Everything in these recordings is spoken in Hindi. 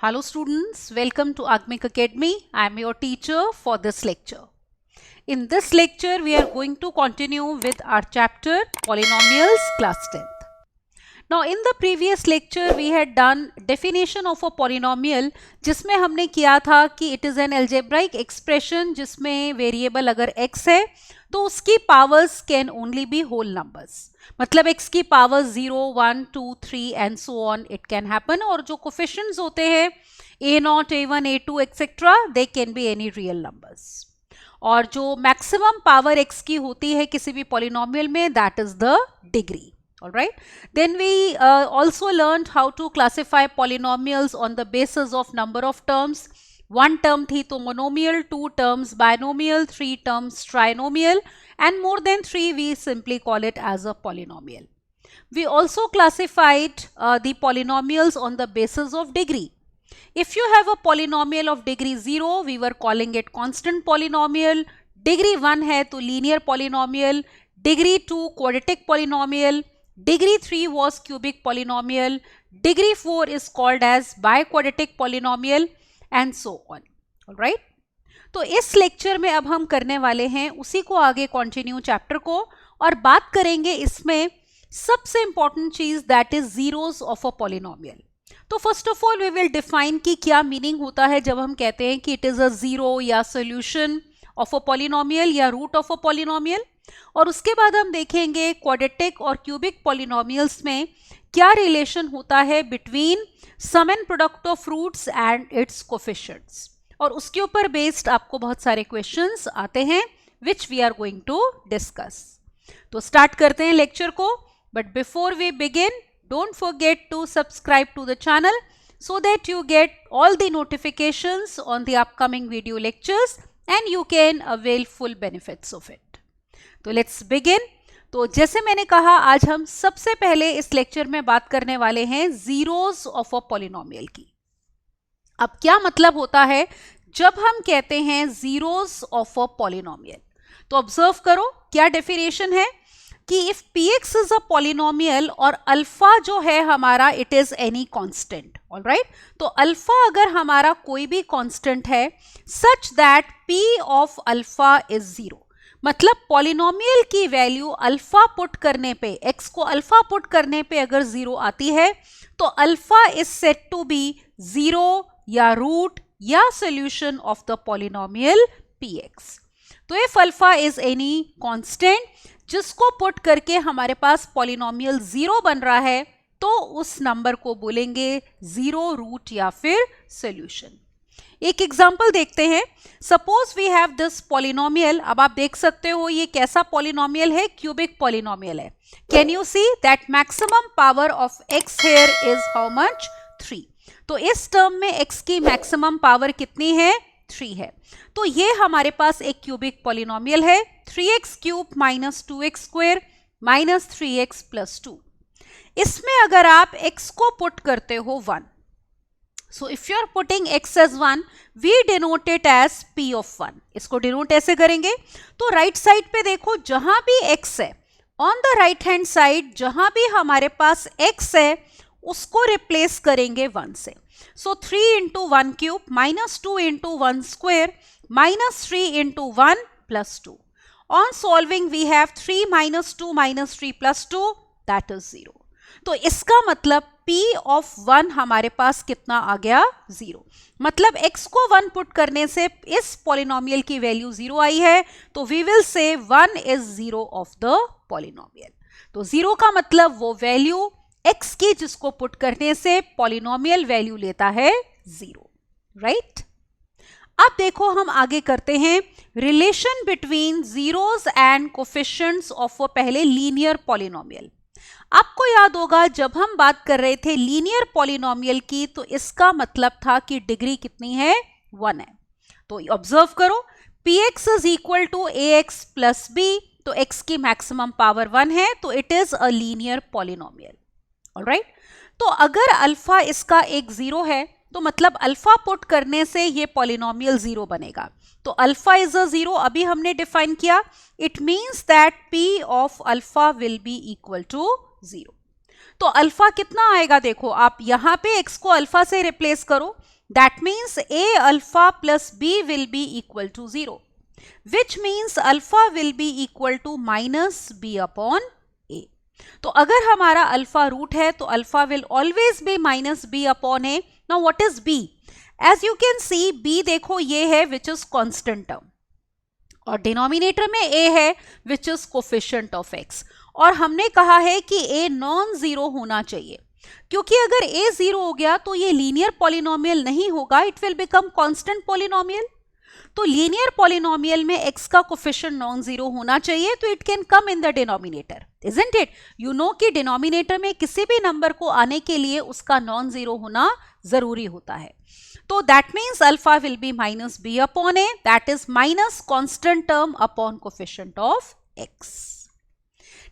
Hello students, welcome to Agmic Academy. I am your teacher for this lecture. In this lecture, we are going to continue with our chapter Polynomials class 10th. Now in the previous lecture, we had done definition of a polynomial जिसमें हमने किया था कि it is an algebraic expression जिसमें variable अगर x है तो उसकी powers can only be whole numbers. मतलब x की power 0, 1, 2, 3 and so on it can happen और जो coefficients होते हैं a0, a1, a2 etc. they can be any real numbers. और जो maximum power x की होती है किसी भी polynomial में that is the degree. Alright. Then we also learned how to classify polynomials on the basis of number of terms. One term थी तो monomial, two terms binomial, three terms trinomial and more than three we simply call it as a polynomial. We also classified the polynomials on the basis of degree. If you have a polynomial of degree 0, we were calling it constant polynomial. Degree 1 है तो linear polynomial. Degree 2 quadratic polynomial. Degree 3 was cubic polynomial. Degree 4 is called as biquadratic polynomial and so on. Alright? तो इस लेक्चर में अब हम करने वाले हैं उसी को आगे कंटिन्यू चैप्टर को और बात करेंगे इसमें सबसे इंपॉर्टेंट चीज that is zeros of a polynomial. तो first of all we will define कि क्या मीनिंग होता है जब हम कहते हैं कि इट इज अ जीरो या सोल्यूशन ऑफ अ पॉलिनोमियल या रूट ऑफ अ पॉलिनोमियल. और उसके बाद हम देखेंगे क्वाड्रेटिक और क्यूबिक पॉलिनोमियल्स में क्या रिलेशन होता है between sum and product of roots and its coefficients. और उसके ऊपर बेस्ड आपको बहुत सारे क्वेश्चंस आते हैं which we are going to discuss. तो स्टार्ट करते हैं लेक्चर को. But before we begin don't forget to subscribe to the channel so that you get all the notifications on the upcoming video lectures and you can avail full benefits of it. तो लेट्स बिगिन. तो जैसे मैंने कहा आज हम सबसे पहले इस लेक्चर में बात करने वाले हैं जीरोस ऑफ अ पॉलिनोमियल की. अब क्या मतलब होता है जब हम कहते हैं जीरोस ऑफ अ पॉलिनोमियल. तो ऑब्जर्व करो क्या डेफिनेशन है कि if px is a polynomial और अल्फा जो है हमारा it is any constant. Alright. तो अल्फा अगर हमारा कोई भी कांस्टेंट है such that p of alpha is 0. मतलब पॉलिनोमियल की वैल्यू अल्फा पुट करने पे x को अल्फा पुट करने पे अगर 0 आती है तो alpha is said to be 0 या रूट या solution of the polynomial px. तो if alpha is any constant जिसको पुट करके हमारे पास पॉलिनोमियल 0 बन रहा है तो उस नंबर को बोलेंगे 0 रूट या फिर सॉल्यूशन. एक एग्जांपल देखते हैं. Suppose we have this polynomial. अब आप देख सकते हो ये कैसा पॉलिनोमियल है, क्यूबिक पॉलिनोमियल है. Can you see that maximum power of x here is how much 3. तो इस टर्म में x की मैक्सिमम पावर कितनी है 3 है. तो ये हमारे पास एक क्यूबिक पॉलिनोमियल है. 3x cube minus 2x square minus 3x plus 2. इसमें अगर आप x को पुट करते हो 1. So if you are putting x as 1, we denote it as p of 1. इसको डिनोट ऐसे करेंगे. तो राइट साइड पे देखो जहां भी x है on the right hand side जहां भी हमारे पास x है उसको रिप्लेस करेंगे 1 से. So 3 into 1 cube minus 2 into 1 square minus 3 into 1 plus 2. On solving we have 3 minus 2 minus 3 plus 2 that is 0. तो इसका मतलब p ऑफ 1 हमारे पास कितना आ गया 0. मतलब x को 1 पुट करने से इस पॉलिनोमियल की वैल्यू 0 आई है तो we will say 1 is 0 of the polynomial. तो 0 का मतलब वो वैल्यू x की जिसको पुट करने से पॉलिनोमियल वैल्यू लेता है 0. राइट. अब देखो हम आगे करते हैं relation between zeros and coefficients of पहले लीनियर पॉलिनोमियल. आपको याद होगा जब हम बात कर रहे थे लीनियर पॉलिनोमियल की तो इसका मतलब था कि डिग्री कितनी है 1 है. तो ऑब्जर्व करो px is equal to ax plus b. तो x की मैक्सिमम पावर 1 है तो it is a linear polynomial. Alright. तो अगर अल्फा इसका एक 0 है तो मतलब अल्फा पुट करने से ये पॉलिनोमियल 0 बनेगा. तो अल्फा इज अ 0 अभी हमने डिफाइन किया. It means that p of alpha will be equal to 0. तो अल्फा कितना आएगा देखो आप यहां पे x को अल्फा से रिप्लेस करो That means a alpha plus b will be equal to 0, which means alpha will be equal to minus b upon a. तो अगर हमारा अल्फा रूट है तो alpha will always be minus b upon a. Now what is b? As you can see b देखो ये है विच इज कांस्टेंट टर्म और डिनोमिनेटर में a है which is coefficient of x. और हमने कहा है कि a नॉन जीरो होना चाहिए, क्योंकि अगर a जीरो हो गया तो ये लीनियर पॉलिनोमियल नहीं होगा, it will become constant polynomial. तो लीनियर पॉलिनोमियल में x का कोफिशिएंट नॉन जीरो होना चाहिए, तो it can come in the denominator, isn't it? You know कि डिनोमिनेटर में किसी भी नंबर को आने के लिए उसका नॉन जीरो होना जरूरी होता है. तो that means alpha will be minus b upon a, that is minus constant term upon coefficient of x.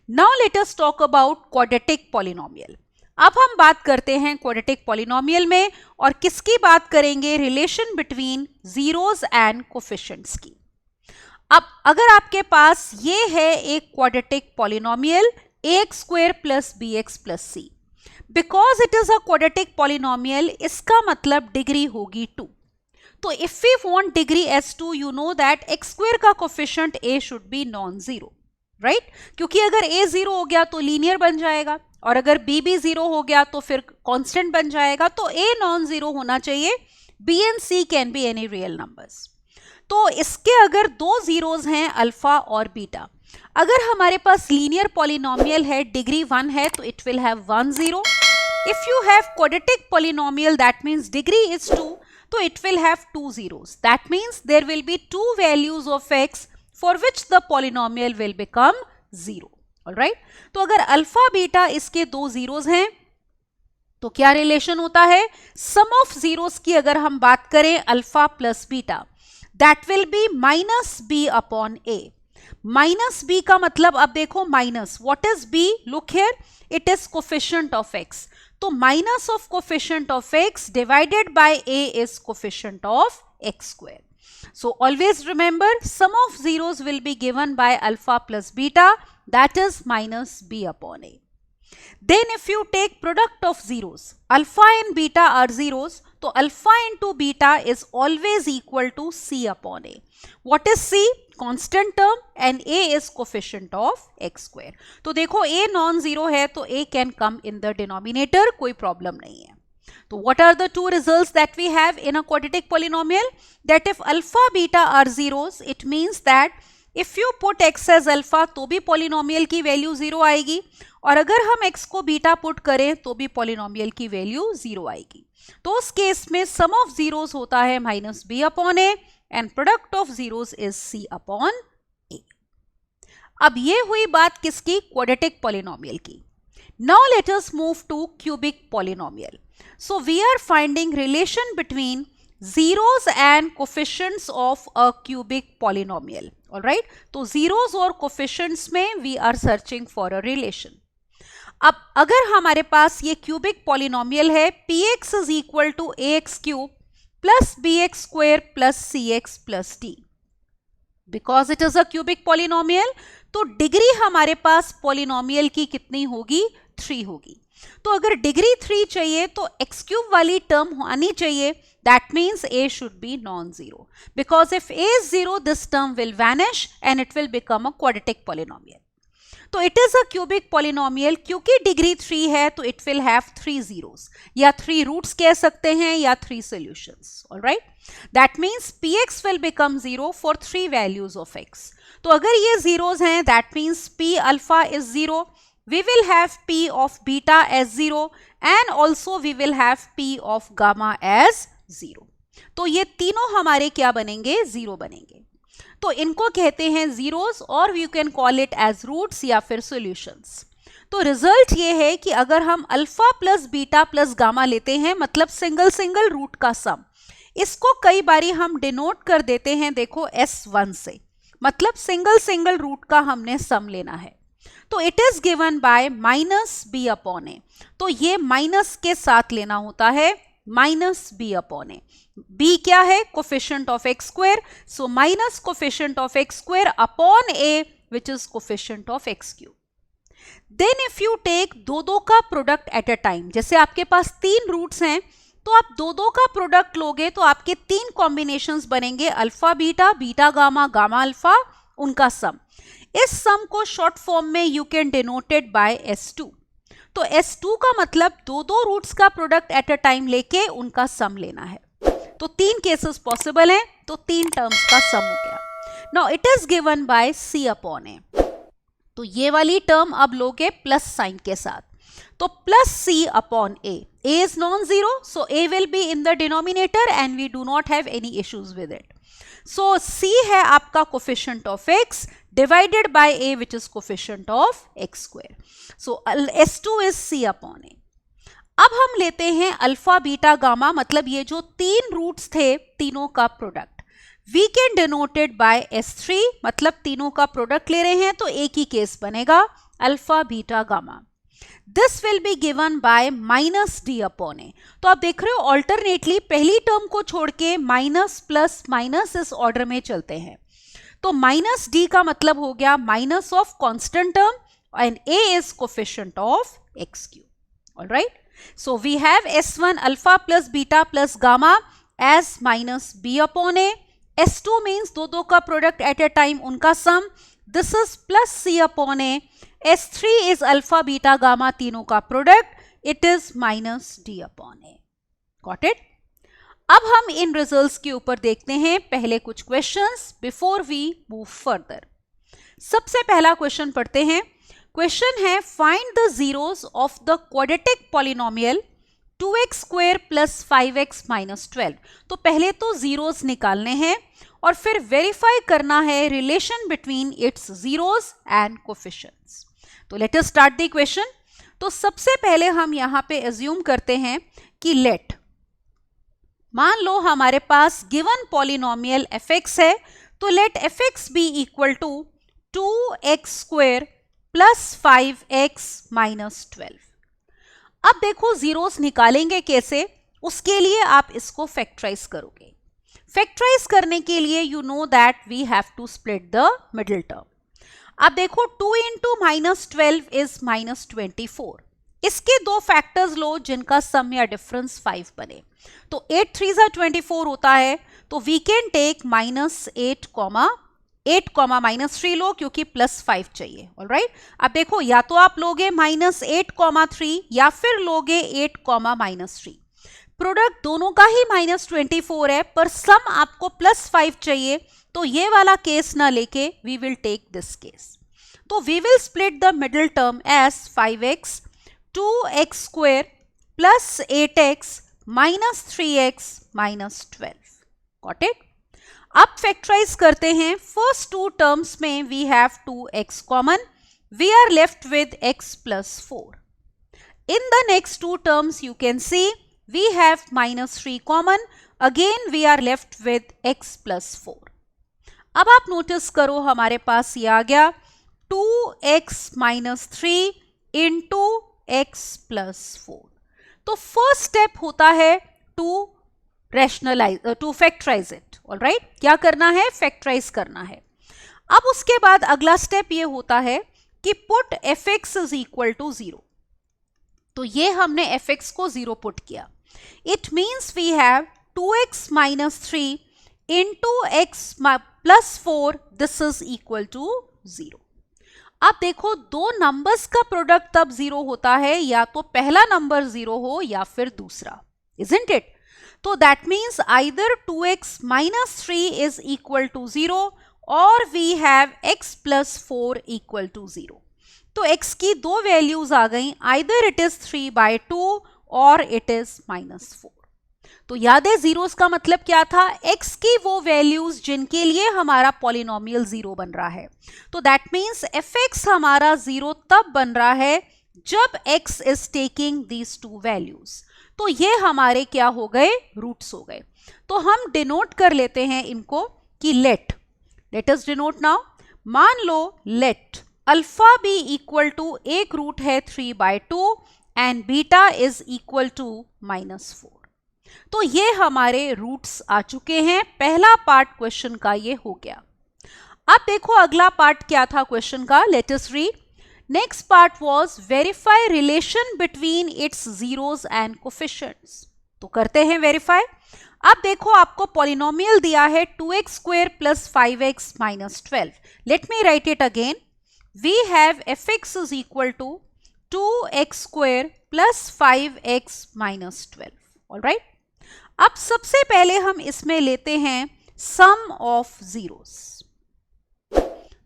Now let us talk about quadratic polynomial. अब हम बात करते हैं क्वाड्रेटिक पॉलिनोमियल में, और किसकी बात करेंगे? Relation between zeros and coefficients की. अब अगर आपके पास ये है एक quadratic polynomial ax square plus bx plus c, because it is a quadratic polynomial, इसका मतलब डिग्री होगी 2. तो if we want degree as 2, you know that x square का coefficient a should be non zero, right? क्योंकि अगर a जीरो हो गया तो लीनियर बन जाएगा, और अगर b भी जीरो हो गया तो फिर कांस्टेंट बन जाएगा. तो a नॉन जीरो होना चाहिए, b and c can be any real numbers. तो इसके अगर दो जीरोस हैं अल्फा और बीटा, अगर हमारे पास लीनियर पॉलिनोमियल है, डिग्री 1 है, तो it will have 1 0. If you have quadratic polynomial that means degree is 2, तो it will have 2 zeros. That means there will be 2 values of x for which the polynomial will become 0. Alright? तो अगर अल्फा बीटा इसके दो जीरोस हैं तो क्या रिलेशन होता है? सम ऑफ जीरोस की अगर हम बात करें alpha plus beta, that will be minus b upon a. Minus b का मतलब, अब देखो minus, what is b? Look here, it is coefficient of x. तो minus of coefficient of x divided by a is coefficient of x square. So always remember, sum of zeros will be given by alpha plus beta, that is minus b upon a. Then if you take product of zeros, alpha and beta are zeros, so alpha into beta is always equal to c upon a. What is c? Constant term, and a is coefficient of x square. तो देखो a non-zero है तो a can come in the denominator, कोई problem नहीं है. So what are the two results that we have in a quadratic polynomial? That if alpha beta are zeros, it means that if you put x as alpha तो भी polynomial की value 0 आएगी, और अगर हम x को बीटा पुट करें तो भी polynomial की value 0 आएगी. तो उस केस में sum of zeros होता है minus b upon a and product of zeros is c upon a. अब ये हुई बात किसकी? quadratic polynomial की. Now let us move to cubic polynomial. So we are finding relation between zeros and coefficients of a cubic polynomial. Alright? तो zeros और coefficients में we are searching for a relation. अब अगर हमारे पास ये cubic polynomial है, px is equal to ax cube plus bx square plus cx plus d. Because it is a cubic polynomial, तो डिग्री हमारे पास polynomial की कितनी होगी? 3 होगी. तो अगर डिग्री 3 चाहिए तो x क्यूब वाली टर्म आनी चाहिए, that means a should be non-zero. Because if a is 0, this term will vanish and it will become a quadratic polynomial. तो it is a cubic polynomial, क्योंकि डिग्री 3 है तो it will have 3 zeros, या 3 roots कह सकते हैं, या 3 solutions. Alright? That means px will become 0 for 3 values of x. तो अगर ये zeros हैं, that means p alpha is 0. We will have p of beta as 0 and also we will have p of gamma as 0. तो ये तीनों हमारे क्या बनेंगे? 0 बनेंगे. तो इनको कहते हैं zeros, और you can call it as roots या फिर solutions. तो रिजल्ट ये है कि अगर हम alpha plus beta plus gamma लेते हैं, मतलब सिंगल सिंगल रूट का सम, इसको कई बारी हम डिनोट कर देते हैं, देखो S1 से, मतलब सिंगल सिंगल रूट का हमने सम लेना है. तो it is given by minus b upon a. तो ये माइनस के साथ लेना होता है, minus b upon a. B क्या है? Coefficient of x square. So minus coefficient of x square upon a which is coefficient of x cube. Then if you take दो का प्रोडक्ट एट अ टाइम, जैसे आपके पास 3 रूट्स हैं तो आप दो दो का प्रोडक्ट लोगे तो आपके तीन कॉम्बिनेशंस बनेंगे, alpha beta, beta gamma, gamma alpha, उनका सम। इस सम को शॉर्ट फॉर्म में you can denoted bye S2। तो S2 का मतलब दो दो रूट्स का प्रोडक्ट एट अ टाइम लेके उनका सम लेना है। तो तीन केसेस पॉसिबल हैं, तो तीन टर्म्स का सम हो गया। Now it is given by C upon a. तो ये वाली टर्म अब लोगे प्लस साइन के साथ, तो plus C upon A is non-zero, so A will be in the denominator and we do not have any issues with it. So C है आपका coefficient of x divided by A which is coefficient of x square. So S2 is C upon A. अब हम लेते हैं अल्फा बीटा गामा, मतलब ये जो तीन रूट्स थे तीनों का product, we can denoted by S3, मतलब तीनों का प्रोडक्ट ले रहे हैं तो एक ही केस बनेगा alpha beta gamma. This will be given by minus d upon a. तो आप देख रहे हो ऑल्टरनेटली पहली टर्म को छोड़ के माइनस प्लस माइनस इस ऑर्डर में चलते हैं। तो माइनस डी का मतलब हो गया minus of constant term and a is coefficient of x cube. Alright, so we have S1 alpha plus beta plus gamma as minus b upon a. S2 means दो दो का प्रोडक्ट एट ए टाइम, उनका sum, this is plus c upon a. S3 is alpha beta gamma, तीनों का product, it is minus d upon a. Got it? अब हम इन रिजल्ट्स के ऊपर देखते हैं पहले कुछ questions before we move further. सबसे पहला क्वेश्चन पढ़ते हैं। क्वेश्चन है find the zeros of the quadratic polynomial 2x square plus 5x minus 12। तो पहले तो जीरोस निकालने हैं और फिर वेरीफाई करना है relation between its zeros and coefficients. तो let us start the question. तो सबसे पहले हम यहां पे एज्यूम करते हैं कि लेट, मान लो हमारे पास गिवन पॉलिनोमियल fx है, तो let fx be equal to 2x square plus 5x minus 12। अब देखो जीरोस निकालेंगे कैसे, उसके लिए आप इसको फैक्टराइज करोगे। फैक्टराइज करने के लिए you know that we have to split the middle term. अब देखो 2 इंटू माइनस 12 इज माइनस 24। इसके दो फैक्टर्स लो जिनका सम या डिफरेंस 5 बने। तो 8 3 जा 24 होता है, तो we can take minus 8 comma minus 3 लो क्योंकि प्लस 5 चाहिए। ऑलराइट, अब देखो या तो आप लोगे माइनस 8 कॉमा 3 या फिर लोगे 8 कॉमा माइनस 3। प्रोडक्ट दोनों का ही माइनस 24 है, पर सम आपको प्लस 5 चाहिए, तो ये वाला केस ना लेके we will take this case. तो we will split the middle term as 5x 2x square plus 8x minus 3x minus 12। Got it? अब फैक्टराइज करते हैं। फर्स्ट टू टर्म्स में we have 2x common, we are left with x plus 4। In the next two terms you can see we have minus 3 common, again we are left with x plus 4। अब आप नोटिस करो हमारे पास ये आ गया 2x minus 3 into x plus 4। तो फर्स्ट स्टेप होता है टू फैक्टराइज इट। ऑलराइट, क्या करना है? फैक्टराइज करना है। अब उसके बाद अगला स्टेप ये होता है कि put fx is equal to 0। तो ये हमने fx को 0 पुट किया। It means we have 2x minus 3 into x plus 4, this is equal to 0। अब देखो दो नंबर्स का प्रोडक्ट तब 0 होता है या तो पहला नंबर 0 हो या फिर दूसरा, isn't it? तो that means either 2x minus 3 is equal to 0 or we have x plus 4 equal to 0। तो x की दो वैल्यूज आ गई, either it is 3/2 और इट इज माइनस 4। तो याद है जीरोस का मतलब क्या था? x की वो वैल्यूज जिनके लिए हमारा पॉलिनोमियल 0 बन रहा है। तो दैट मीन्स fx हमारा 0 तब बन रहा है जब x is taking these two values. तो ये हमारे क्या हो गए? रूट्स हो गए। तो हम डिनोट कर लेते हैं इनको कि लेट अस डिनोट नाउ। मान लो let alpha be equal to एक रूट है 3/2 and beta is equal to minus 4। तो ये हमारे रूट्स आ चुके हैं। पहला पार्ट क्वेश्चन का ये हो गया। अब देखो अगला पार्ट क्या था क्वेश्चन का, let us read. Next part was verify relation between its zeros and coefficients. तो करते हैं वेरीफाई। अब देखो आपको पॉलिनोमियल दिया है 2x square plus 5x minus 12। Let me write it again. We have fx is equal to 2x square plus 5x minus 12। Alright, अब सबसे पहले हम इसमें लेते हैं सम ऑफ जीरोस।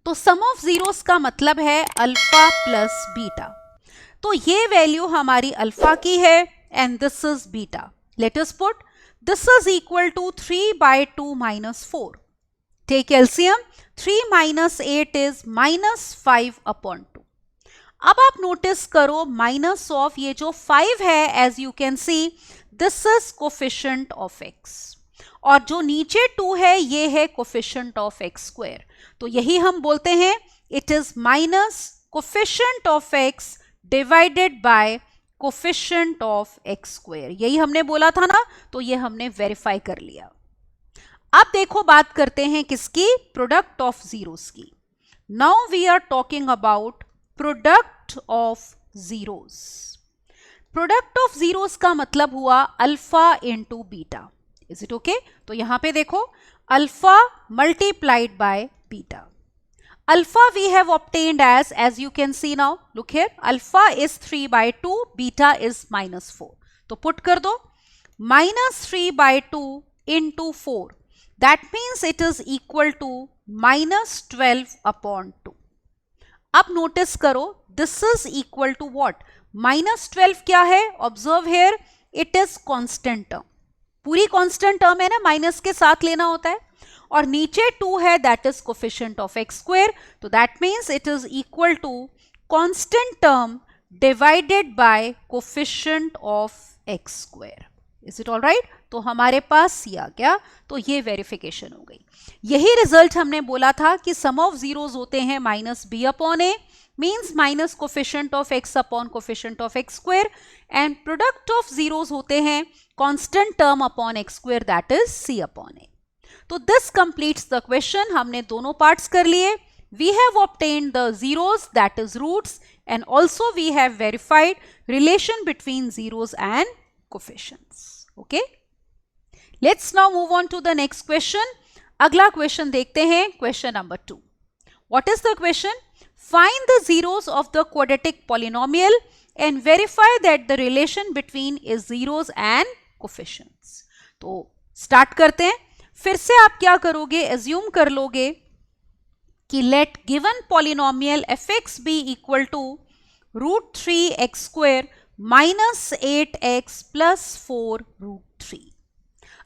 तो सम ऑफ जीरोस का मतलब है अल्फा प्लस बीटा। तो ये वैल्यू हमारी अल्फा की है and this is beta. Let us put this is equal to 3 by 2 minus 4. Take LCM. 3 minus 8 is minus 5 upon 2. अब आप नोटिस करो माइनस ऑफ ये जो 5 है, as you can see this is coefficient of x, और जो नीचे 2 है ये है कोफिशिएंट ऑफ x स्क्वायर। तो यही हम बोलते हैं it is minus coefficient of x divided by coefficient of x square. यही हमने बोला था ना, तो ये हमने वेरीफाई कर लिया। अब देखो बात करते हैं किसकी, प्रोडक्ट ऑफ जीरोस की। Now we are talking about product of zeros. Product of zeros का मतलब हुआ alpha into beta. Is it okay? तो यहां पे देखो alpha multiplied by beta. Alpha we have obtained as you can see now, look here, alpha is 3 by 2, beta is minus 4. तो put कर दो, minus 3 by 2 into 4. That means it is equal to minus 12 upon 2. अब notice करो, this is equal to what? Minus 12 क्या है? Observe here, it is constant term. पूरी constant term है ना, माइनस के साथ लेना होता है, और नीचे 2 है, that is coefficient of x square. तो that means it is equal to constant term divided by coefficient of x square. Is it all right? तो हमारे पास ये आ गया, तो ये वेरिफिकेशन हो गई। यही रिजल्ट हमने बोला था कि सम ऑफ जीरोस होते हैं minus b upon a, means minus coefficient of x upon coefficient of x square, and product of zeros होते हैं constant term upon x square, that is c upon a. तो दिस कंप्लीट्स द क्वेश्चन। हमने दोनों पार्ट्स कर लिए। We have obtained the zeros that is roots, and also we have verified relation between zeros and coefficients. Okay, let's now move on to the next question. अगला क्वेश्चन देखते हैं, question number 2। What is the question? Find the zeros of the quadratic polynomial and verify that the relation between is zeros and coefficients. तो स्टार्ट करते हैं। फिर से आप क्या करोगे, एज्यूम कर लोगे कि let given polynomial fx be equal to √3x square minus 8x plus 4 √3।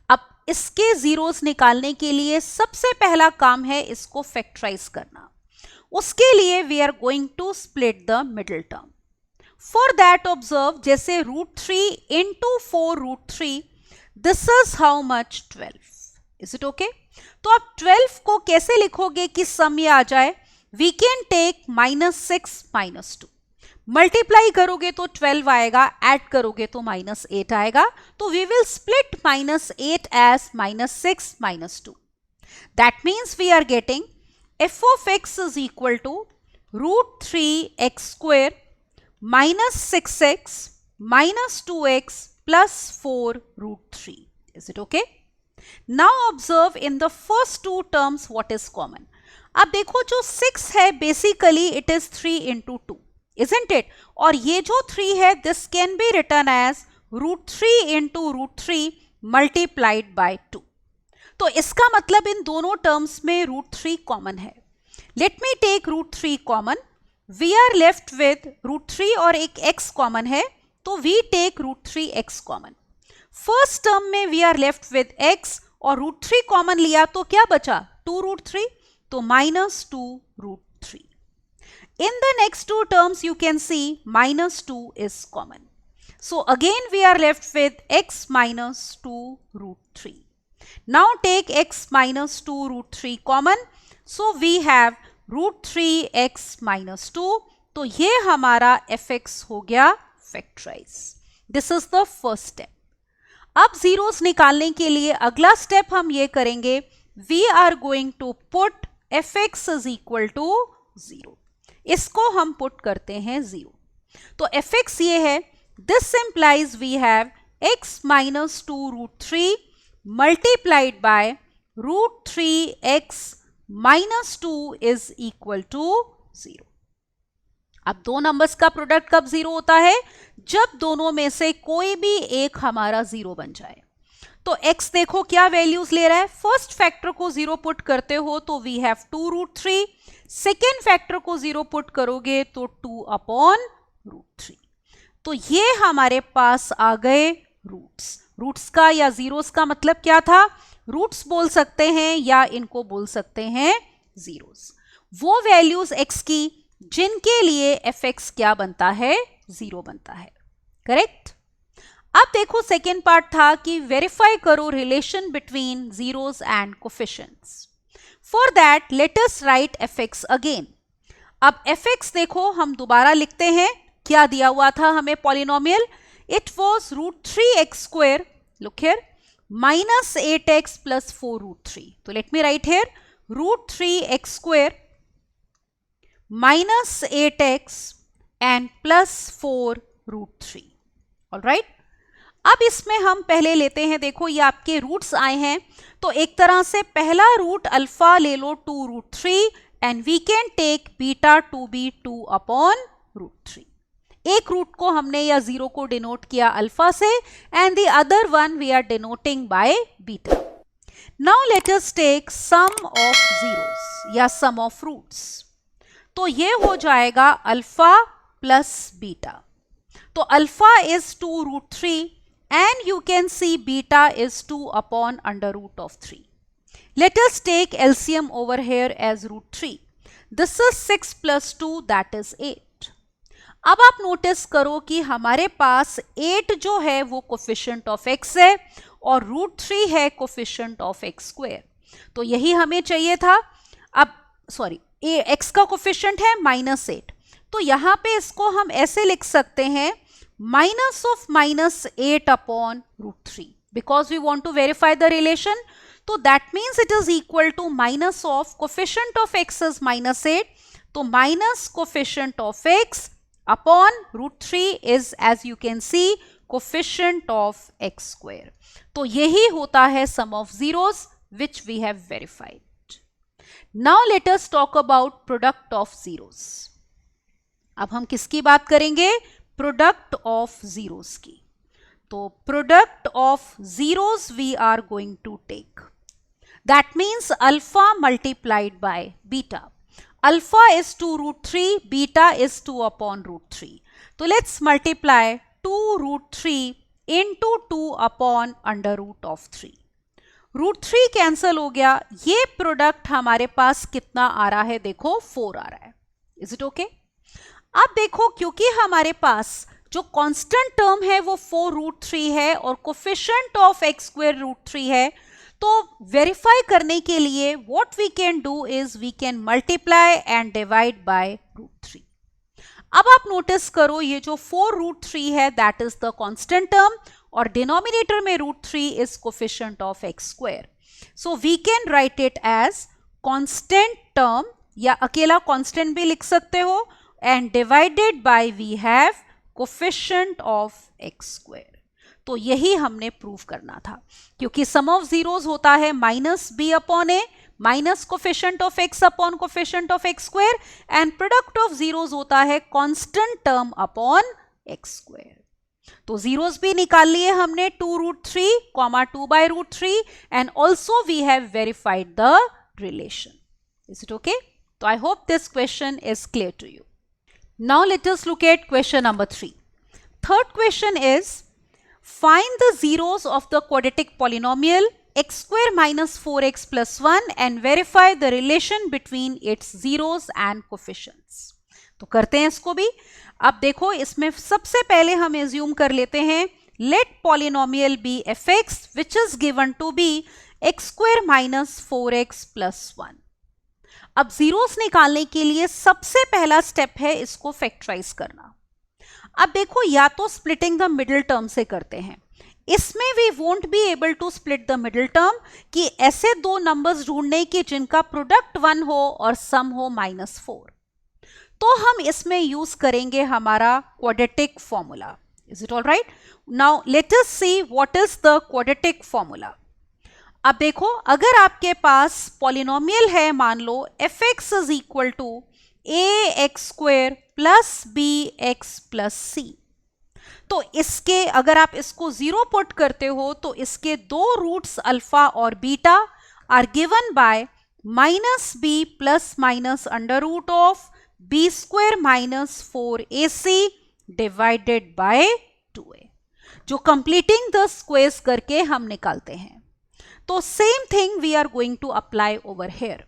अब इसके जीरोस निकालने के लिए सबसे पहला काम है इसको फैक्टराइज करना। उसके लिए we are going to split the middle term. For that observe, जैसे √3 into 4 √3, this is how much, 12। Is it okay? तो आप 12 को कैसे लिखोगे कि सम ये आ जाए? वी कैन टेक -6 -2, मल्टीप्लाई करोगे तो 12 आएगा, ऐड करोगे तो -8 आएगा। तो we will split -8 as -6 -2। That means we are getting f of x is equal to √3x square minus 6x minus 2x plus 4 √3. Is it okay? Now observe in the first two terms what is common. अब देखो जो 6 है basically it is 3 into 2, isn't it? और ये जो 3 है this can be written as √3 into √3 multiplied by 2. तो इसका मतलब इन दोनों टर्म्स में √3 कॉमन है। Let me take √3 common. We are left with √3 और एक x कॉमन है, तो we take √3x common. First term में we are left with x और √3 कॉमन लिया तो क्या बचा, 2 √3, तो -2 √3। In the next two terms you can see -2 is common, so again we are left with x -2 √3। Now take x -2 √3 common, so we have √3x -2, तो ये हमारा fx हो गया factorise. This is the first step. अब जीरोस निकालने के लिए अगला स्टेप हम ये करेंगे, we are going to put fx is equal to 0। इसको हम पुट करते हैं 0, तो fx ये है, this implies we have x minus 2 root 3 multiplied by root 3x minus 2 is equal to 0. अब दो नंबर्स का प्रोडक्ट कब जीरो होता है? जब दोनों में से कोई भी एक हमारा जीरो बन जाए. तो x देखो क्या वैल्यूज ले रहा है. फर्स्ट फैक्टर को जीरो पुट करते हो तो we have 2 root 3. Second factor को जीरो पुट करोगे तो 2 अपॉन रूट 3. तो ये हमारे पास आ गए रूट्स. रूट्स का या जीरोस का मतलब क्या था? रूट्स बोल सकते हैं या इनको बोल सकते हैं जीरोस. वो वैल्यूज x की जिनके लिए fx क्या बनता है? जीरो बनता है. करेक्ट. अब देखो सेकेंड पार्ट था कि वेरीफाई करो relation between zeros and coefficients. For that let us right fx again. अब fx देखो हम दोबारा लिखते हैं. क्या दिया हुआ था हमें polynomial? It was rude 3x square, look here, minus 8x plus 4 root 3. So let me write here root 3x square minus 8x and plus 4 root 3. Alright. अब इसमें हम पहले लेते हैं, देखो ये आपके रूट्स आए हैं तो एक तरह से पहला रूट अल्फा ले लो 2 root 3 and we can take beta to be 2 upon root 3. एक रूट को हमने या जीरो को डिनोट किया अल्फा से and the other one we are denoting by beta. Now let us take sum of zeros या सम ऑफ रूट्स. तो ये हो जाएगा अल्फा प्लस बीटा. तो alpha is 2 root 3 and you can see beta is 2 upon under root of 3. Let us take LCM over here as root 3. This is 6 plus 2 that is 8. अब आप नोटिस करो कि हमारे पास 8 जो है वो कोफिशिएंट ऑफ x है और रूट 3 है कोफिशिएंट ऑफ x स्क्वायर. तो यही हमें चाहिए था. अब सॉरी, x का कोफिशिएंट है -8. तो यहाँ पे इसको हम ऐसे लिख सकते हैं minus of -8 upon root 3 because we want to verify the relation. तो that means it is equal to minus of coefficient of x is -8. तो minus coefficient of x upon root 3 is, as you can see, coefficient of x square. तो यही होता है sum of zeros which we have verified. Now let us talk about product of zeros. अब हम किसकी बात करेंगे? Product of zeros की. तो product of zeros we are going to take. That means alpha multiplied by beta. Alpha is 2 root 3, beta is 2 upon root 3. So let's multiply 2 root 3 into 2 upon under root of 3. Root 3 cancel हो गया. ये प्रोडक्ट हमारे पास कितना आ रहा है? देखो 4 आ रहा है. Is it okay? अब देखो क्योंकि हमारे पास जो कांस्टेंट टर्म है वो 4 रूट 3 है और coefficient of x square root 3 है, तो वेरीफाई करने के लिए what we can do is we can multiply and divide by root 3. अब आप नोटिस करो ये जो 4 रूट 3 है that is the constant term और डिनोमिनेटर में root 3 is coefficient of x square. So we can write it as constant term या अकेला कांस्टेंट भी लिख सकते हो and divided by we have coefficient of x square. तो यही हमने प्रूव करना था क्योंकि सम ऑफ जीरोस होता है minus b upon a minus coefficient of x upon coefficient of x square and product of zeros होता है constant term upon x square. तो जीरोस भी निकाल लिए हमने 2 root 3 comma 2 by root 3 and also we have verified the relation. Is it okay? तो I hope this question is clear to you. Now let us look at question number 3. Third question is find the zeros of the quadratic polynomial x square minus 4x plus 1 and verify the relation between its zeros and coefficients. तो करते हैं इसको भी. अब देखो इसमें सबसे पहले हम एज्यूम कर लेते हैं let polynomial be fx which is given to be x square minus 4x plus 1. अब जीरोस निकालने के लिए सबसे पहला स्टेप है इसको फैक्टराइज करना. अब देखो या तो स्प्लिटिंग द मिडिल टर्म से करते हैं. इसमें we won't be able to split the middle term कि ऐसे दो नंबर्स ढूंढने की जिनका प्रोडक्ट 1 हो और सम हो -4. तो हम इसमें यूज करेंगे हमारा quadratic formula. Is it all right? Now let us see what is the quadratic formula. अब देखो, अगर आपके पास पॉलिनोमियल है, मान लो fx is equal to ax square plus bx plus c, तो इसके अगर आप इसको जीरो पुट करते हो तो इसके दो रूट्स अल्फा और beta are given by minus b plus minus under root of b square minus 4ac divided by 2a, जो कंप्लीटिंग द स्क्वेयर्स करके हम निकालते हैं. तो same thing we are going to apply over here.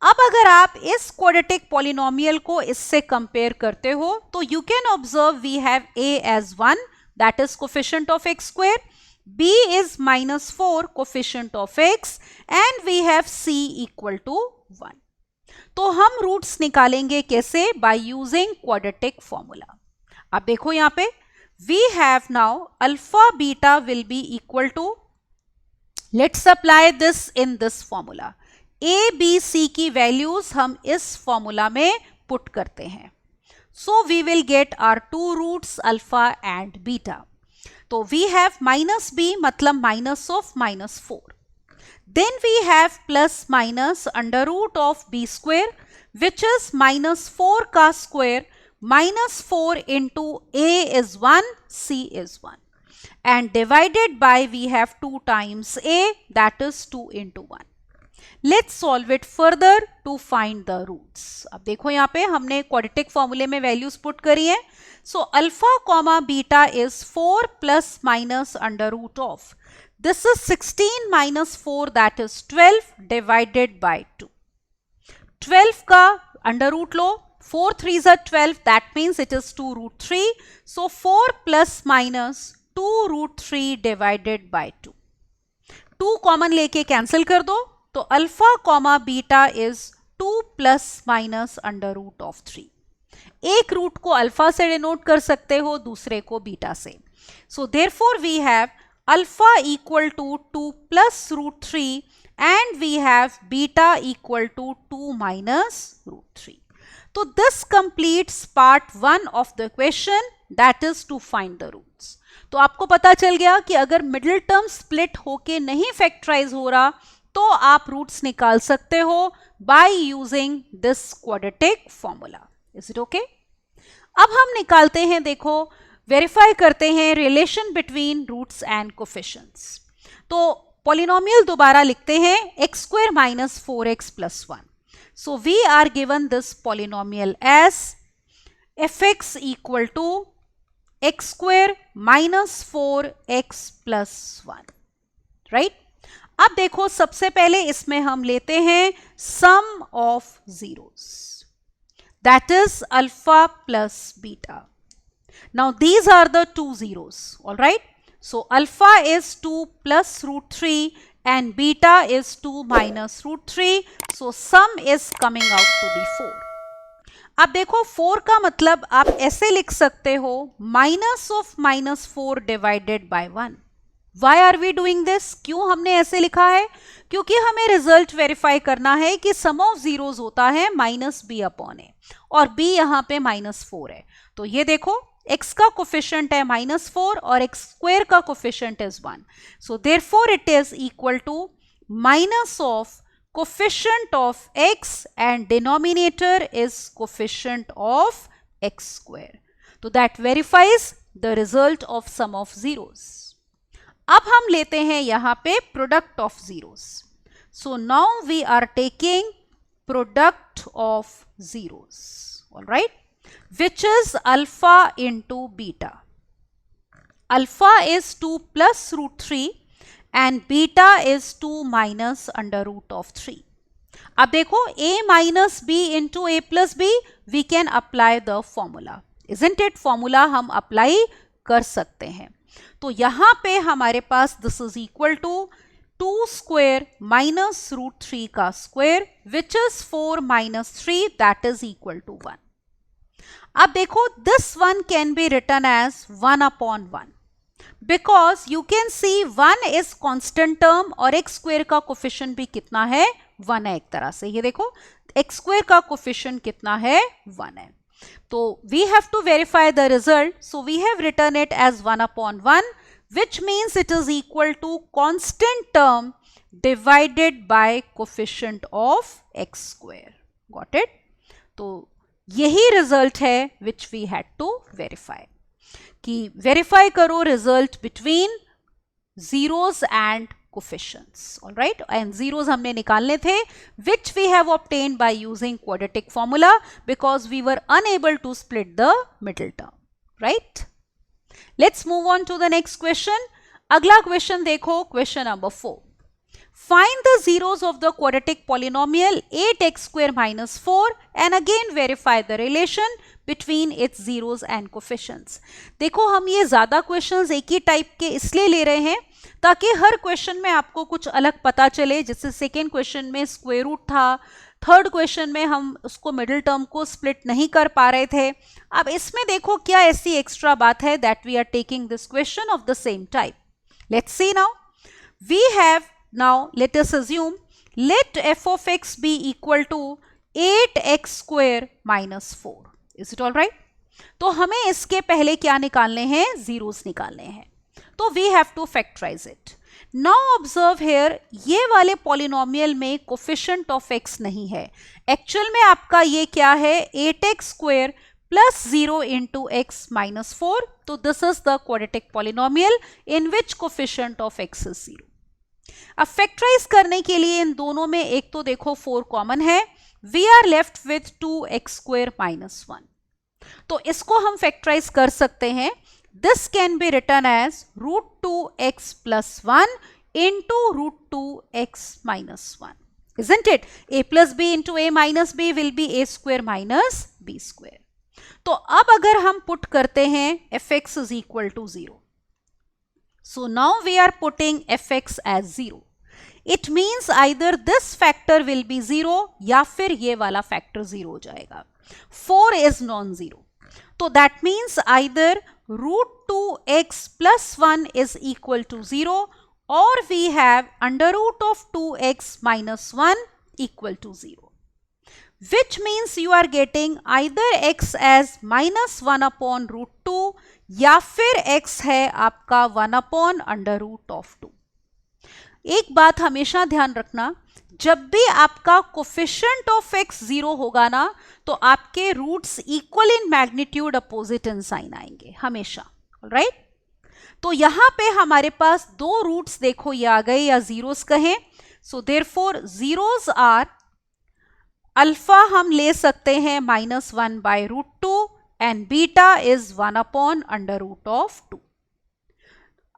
अब अगर आप इस क्वाड्रेटिक पॉलिनोमियल को इससे कंपेयर करते हो तो you can observe we have a as 1, that is coefficient of x square, b is -4 coefficient of x, and we have c equal to 1. तो हम रूट्स निकालेंगे कैसे? By using quadratic formula. अब देखो यहां पे we have now alpha beta will be equal to, let's apply this in this formula. a b c की वैल्यूज हम इस फॉर्मूला में पुट करते हैं. So we will get our two roots alpha and beta. तो वी हैव माइनस b मतलब minus of -4. Then we have plus minus under root of b square which is -4 का square, -4 into a is 1, c is 1, and divided by we have 2 times a, that is 2 into 1. Let's solve it further to find the roots. अब देखो यहाँ पे हमने क्वाड्रेटिक फॉर्मूले में वैल्यूज पुट करी हैं. So alpha comma beta is 4 plus minus under root of, this is 16 minus 4 that is 12 divided by 2. 12 का अंडर रूट लो, 4 3s are 12, that means it is 2 root 3. So 4 plus minus 2 root 3 divided by 2. 2 common लेके कैंसिल कर दो, तो alpha comma beta is 2 plus minus under root of 3. एक रूट को अल्फा से डिनोट कर सकते हो, दूसरे को बीटा से. So therefore we have alpha equal to 2 plus root 3 and we have beta equal to 2 minus root 3. तो this completes part 1 of the question, that is to find the roots. तो आपको पता चल गया कि अगर मिडिल टर्म स्प्लिट होके नहीं फैक्टराइज हो रहा तो आप रूट्स निकाल सकते हो by using this quadratic formula. Is it okay? अब हम निकालते हैं, देखो वेरीफाई करते हैं relation between roots and coefficients. तो पॉलिनोमियल दोबारा लिखते हैं x square minus 4x plus 1. So we are given this polynomial as fx equal to x square minus 4x plus 1, right? अब देखो सबसे पहले इसमें हम लेते हैं sum of zeros, that is alpha plus beta. Now these are the two zeros, all right? So alpha is 2 plus root 3 and beta is 2 minus root 3. So sum is coming out to be 4. अब देखो 4 का मतलब आप ऐसे लिख सकते हो minus of -4 divided bye 1. Why are we doing this? क्यों हमने ऐसे लिखा है? क्योंकि हमें रिजल्ट वेरीफाई करना है कि सम ऑफ जीरोस होता है माइनस बी अपॉन ए, और b यहाँ पे -4 है. तो ये देखो x का कोफिशिएंट है -4 और x स्क्वायर का coefficient is 1. So therefore it is equal to minus of coefficient of x and denominator is coefficient of x square. तो that verifies the result of sum of zeros. अब हम लेते हैं यहां पे product of zeros. So now we are taking product of zeros, alright, which is alpha into beta. Alpha is 2 plus root 3 and beta is 2 minus under root of 3. अब देखो a minus b into a plus b, we can apply the formula, isn't it? Formula हम अप्लाई कर सकते हैं. तो यहां पे हमारे पास this is equal to 2 square minus root 3 का square which is 4 minus 3, that is equal to 1. अब देखो this 1 can be written as 1 upon 1 because you can see 1 is constant term और एक्स स्क्वायर का कोफिशिएंट भी कितना है? 1 है. एक तरह से ये देखो एक्स स्क्वायर का कोफिशिएंट कितना है? 1 है. तो we have to verify the result, so we have written it as 1 upon 1, which means it is equal to constant term divided by coefficient of x square. Got it? तो यही result है which we had to verify. कि verify करो result between zeros and coefficients. All right, and zeros हमने निकालने थे, which we have obtained by using quadratic formula because we were unable to split the middle term. Right? Let's move on to the next question. अगला question देखो, question number 4. Find the zeros of the quadratic polynomial 8x square minus 4 and again verify the relation between its zeros and coefficients. देखो हम ये ज़्यादा questions एक ही टाइप के इसलिए ले रहे हैं ताकि हर क्वेश्चन में आपको कुछ अलग पता चले. जैसे सेकेंड क्वेश्चन में स्क्वायर रूट था, थर्ड क्वेश्चन में हम उसको मिडिल टर्म को स्प्लिट नहीं कर पा रहे थे. अब इसमें देखो क्या ऐसी एक्स्ट्रा बात है that we are taking this question of the same type. Let's see now. We have now let us assume let f of x be equal to 8x square minus 4. Is it all right? तो हमें इसके पहले क्या निकालने हैं? जीरोस निकालने हैं. तो we have to factorize it. Now observe here, ये वाले पॉलिनोमियल में कोफिशिएंट ऑफ x नहीं है. एक्चुअल में आपका ये क्या है? 8x square plus 0 into x minus 4. तो this is the quadratic polynomial in which coefficient of x is 0. अब फैक्टराइज करने के लिए इन दोनों में एक तो देखो 4 कॉमन है. We are left with 2x square minus 1. तो इसको हम फैक्टराइज कर सकते हैं. This can be written as root 2x plus 1 into root 2x minus 1. Isn't it? A plus b into a minus b will be a square minus b square. तो अब अगर हम put करते हैं fx is equal to 0. So now we are putting fx as 0. It means either this factor will be 0 या फिर ये वाला factor 0 हो जाएगा. 4 is non-zero. तो that means either root 2x plus 1 is equal to 0 or we have under root of 2x minus 1 equal to 0. Which means you are getting either x as minus 1 upon root 2 या फिर x है आपका 1 upon under root of 2. एक बात हमेशा ध्यान रखना, जब भी आपका कोफिशिएंट ऑफ x 0 होगा ना तो आपके roots equal in magnitude opposite in sign आएंगे हमेशा. राइट? तो यहां पे हमारे पास दो रूट्स देखो ये आ गए या जीरोस कहें. So therefore zeros are alpha हम ले सकते हैं minus 1 by root 2 and beta is 1 upon under root of 2.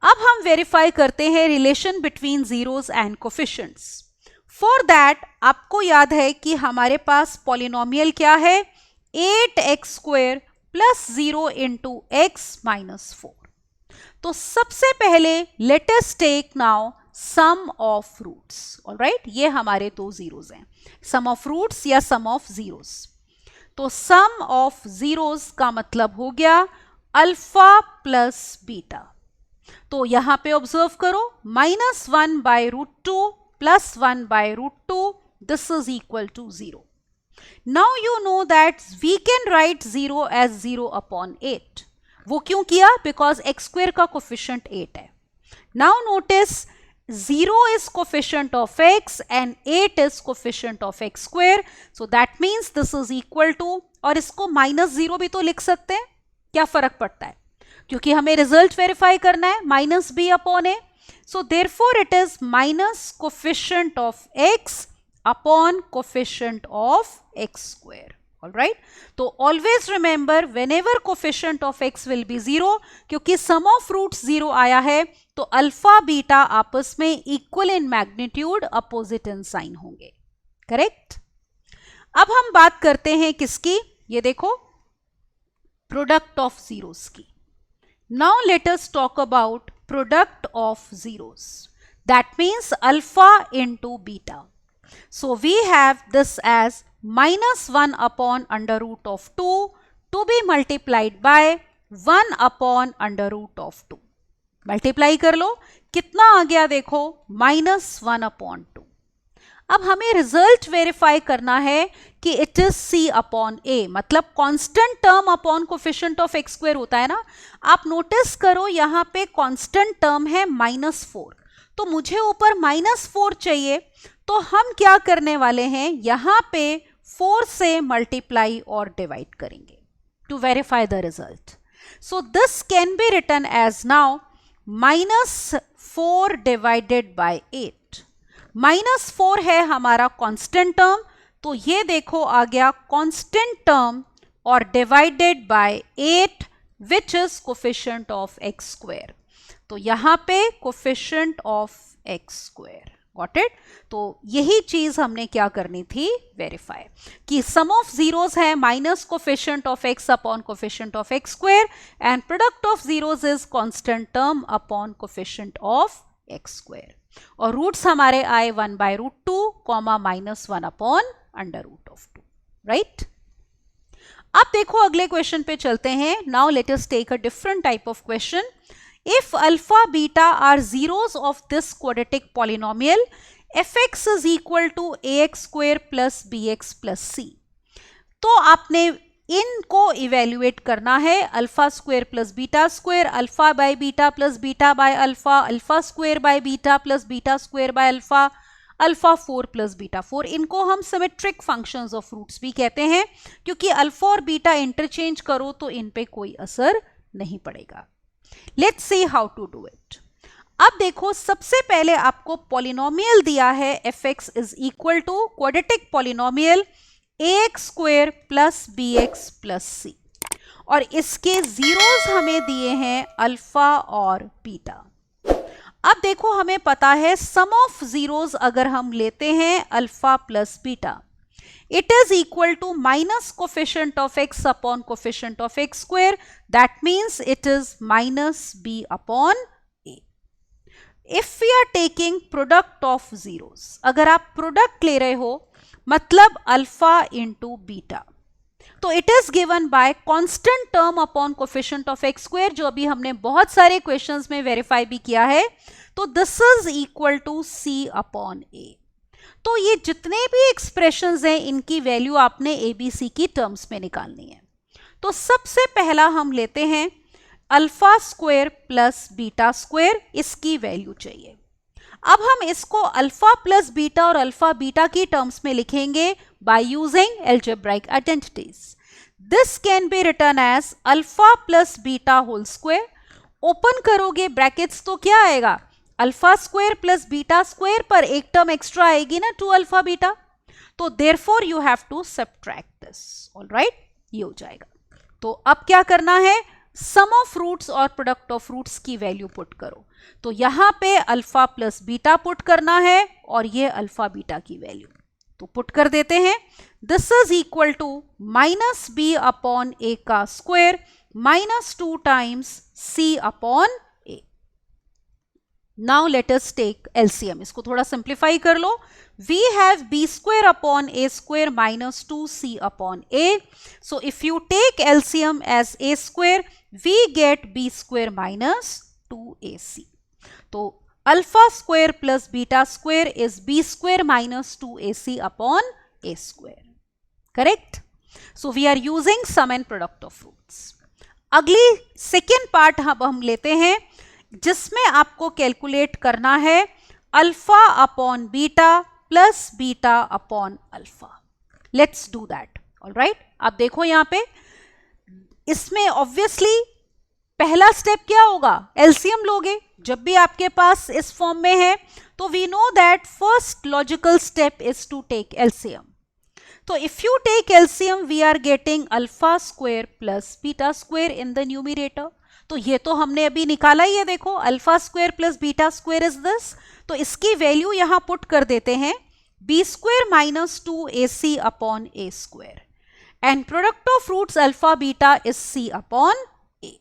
अब हम वेरीफाई करते हैं relation between zeros and coefficients. For that आपको याद है कि हमारे पास पॉलिनोमियल क्या है? 8x square plus 0 into x minus 4. तो सबसे पहले let us take now sum of roots. Alright, ये हमारे दो जीरोस हैं, सम ऑफ रूट्स या सम ऑफ जीरोस. तो सम ऑफ जीरोस का मतलब हो गया अल्फा प्लस बीटा. तो यहां पे ऑब्जर्व करो, minus 1 by root 2 plus 1 by root 2, this is equal to 0. Now you know that we can write 0 as 0 upon 8. वो क्यों किया? Because x square का coefficient 8 है. Now notice 0 is coefficient of x and 8 is coefficient of x square. So that means this is equal to, और इसको minus 0 भी तो लिख सकते हैं. क्या फर्क पड़ता है? क्योंकि हमें रिजल्ट वेरीफाई करना है. Minus b upon a. So therefore it is minus coefficient of x upon coefficient of x square. All right. तो always remember whenever coefficient of x will be 0, क्योंकि sum of roots 0 आया है तो अल्फा बीटा आपस में equal in magnitude opposite in sign होंगे. Correct? अब हम बात करते हैं किसकी? ये देखो product of zeros की. Now let us talk about product of zeros. That means alpha into beta. So we have this as minus 1 upon under root of 2 to be multiplied by 1 upon under root of 2. Multiply कर लो, कितना आ गया देखो? minus 1 upon 2. अब हमें रिजल्ट वेरीफाई करना है कि it is c upon a, मतलब constant term upon coefficient of x square होता है ना। आप नोटिस करो यहाँ पे कांस्टेंट टर्म है -4, तो मुझे ऊपर -4 चाहिए, तो हम क्या करने वाले हैं, यहाँ पे 4 से मल्टीप्लाई और डिवाइड करेंगे to verify the result. So this can be written as now -4 divided by 8। -4 है हमारा कांस्टेंट टर्म, तो ये देखो आ गया कांस्टेंट टर्म और divided by 8 which is coefficient of x square. तो यहाँ पे coefficient of x square, got it. तो यही चीज हमने क्या करनी थी, वेरीफाई, कि सम ऑफ जीरोस है minus coefficient of x upon coefficient of x square and product of zeros is constant term upon coefficient of x square. और रूट्स हमारे आए 1/√2 -1 अपॉन √2, राइट। अब देखो अगले क्वेश्चन पे चलते हैं। Now let us take a different type of question. If alpha beta are zeros of this quadratic polynomial, fx is equal to ax square plus bx plus c. तो आपने इनको इवेल्युएट करना है, alpha square plus beta square, alpha by beta plus beta by alpha, alpha square by beta plus beta square by alpha, alpha 4 plus beta 4। इनको हम सिमेट्रिक फंक्शंस ऑफ रूट्स भी कहते हैं, क्योंकि अल्फा और बीटा इंटरचेंज करो तो इन पे कोई असर नहीं पड़ेगा। Let's see how to do it. अब देखो सबसे पहले आपको पॉलिनोमियल दिया है fx is equal to quadratic polynomial ax square plus bx plus c, और इसके जीरोस हमें दिए हैं अल्फा और बीटा। अब देखो हमें पता है सम ऑफ जीरोस अगर हम लेते हैं alpha plus beta, it is equal to minus coefficient of x upon coefficient of x square. That means it is minus b upon a. If we are taking product of zeros, अगर आप प्रोडक्ट ले रहे हो मतलब अल्फा इंटू बीटा, तो it is given bye constant term upon coefficient of x square, जो अभी हमने बहुत सारे क्वेश्चंस में वेरीफाई भी किया है। तो this is equal to c upon a। तो ये जितने भी एक्सप्रेशंस हैं इनकी वैल्यू आपने ABC की टर्म्स में निकालनी है। तो सबसे पहला हम लेते हैं alpha square plus beta square, इसकी वैल्यू चाहिए। अब हम इसको अल्फा प्लस बीटा और अल्फा बीटा की टर्म्स में लिखेंगे by using algebraic identities. This can be written as alpha plus beta whole square. Open करोगे ब्रैकेट्स तो क्या आएगा, alpha square plus beta square पर एक टर्म एक्स्ट्रा आएगी ना, 2 अल्फा बीटा, तो therefore you have to subtract this, alright, ये हो जाएगा। तो अब क्या करना है, सम ऑफ रूट्स और प्रोडक्ट ऑफ रूट्स की वैल्यू पुट करो। तो यहां पे अल्फा प्लस बीटा पुट करना है और ये अल्फा बीटा की वैल्यू तो पुट कर देते हैं। This is equal to minus b upon a का square -2 times c upon. Now let us take LCM. इसको थोड़ा सिंप्लीफाई कर लो। We have b square upon a square minus 2c upon a. So if you take LCM as a square, we get b square minus 2ac. तो alpha square plus beta square is b square minus 2ac upon a square. Correct? So we are using sum and product of roots. अगली सेकेंड पार्ट हम लेते हैं, जिसमें आपको कैलकुलेट करना है alpha upon beta plus beta upon alpha. Let's do that, alright. आप देखो यहां पे इसमें ऑब्वियसली पहला स्टेप क्या होगा, एलसीएम लोगे। जब भी आपके पास इस फॉर्म में है तो we know that first logical step is to take LCM. तो if you take LCM we are getting alpha square plus beta square in the numerator. तो ये तो हमने अभी निकाला ही है, देखो alpha square plus beta square is this. तो इसकी वैल्यू यहां पुट कर देते हैं, b square minus 2ac upon a square and product of roots alpha beta is c upon a।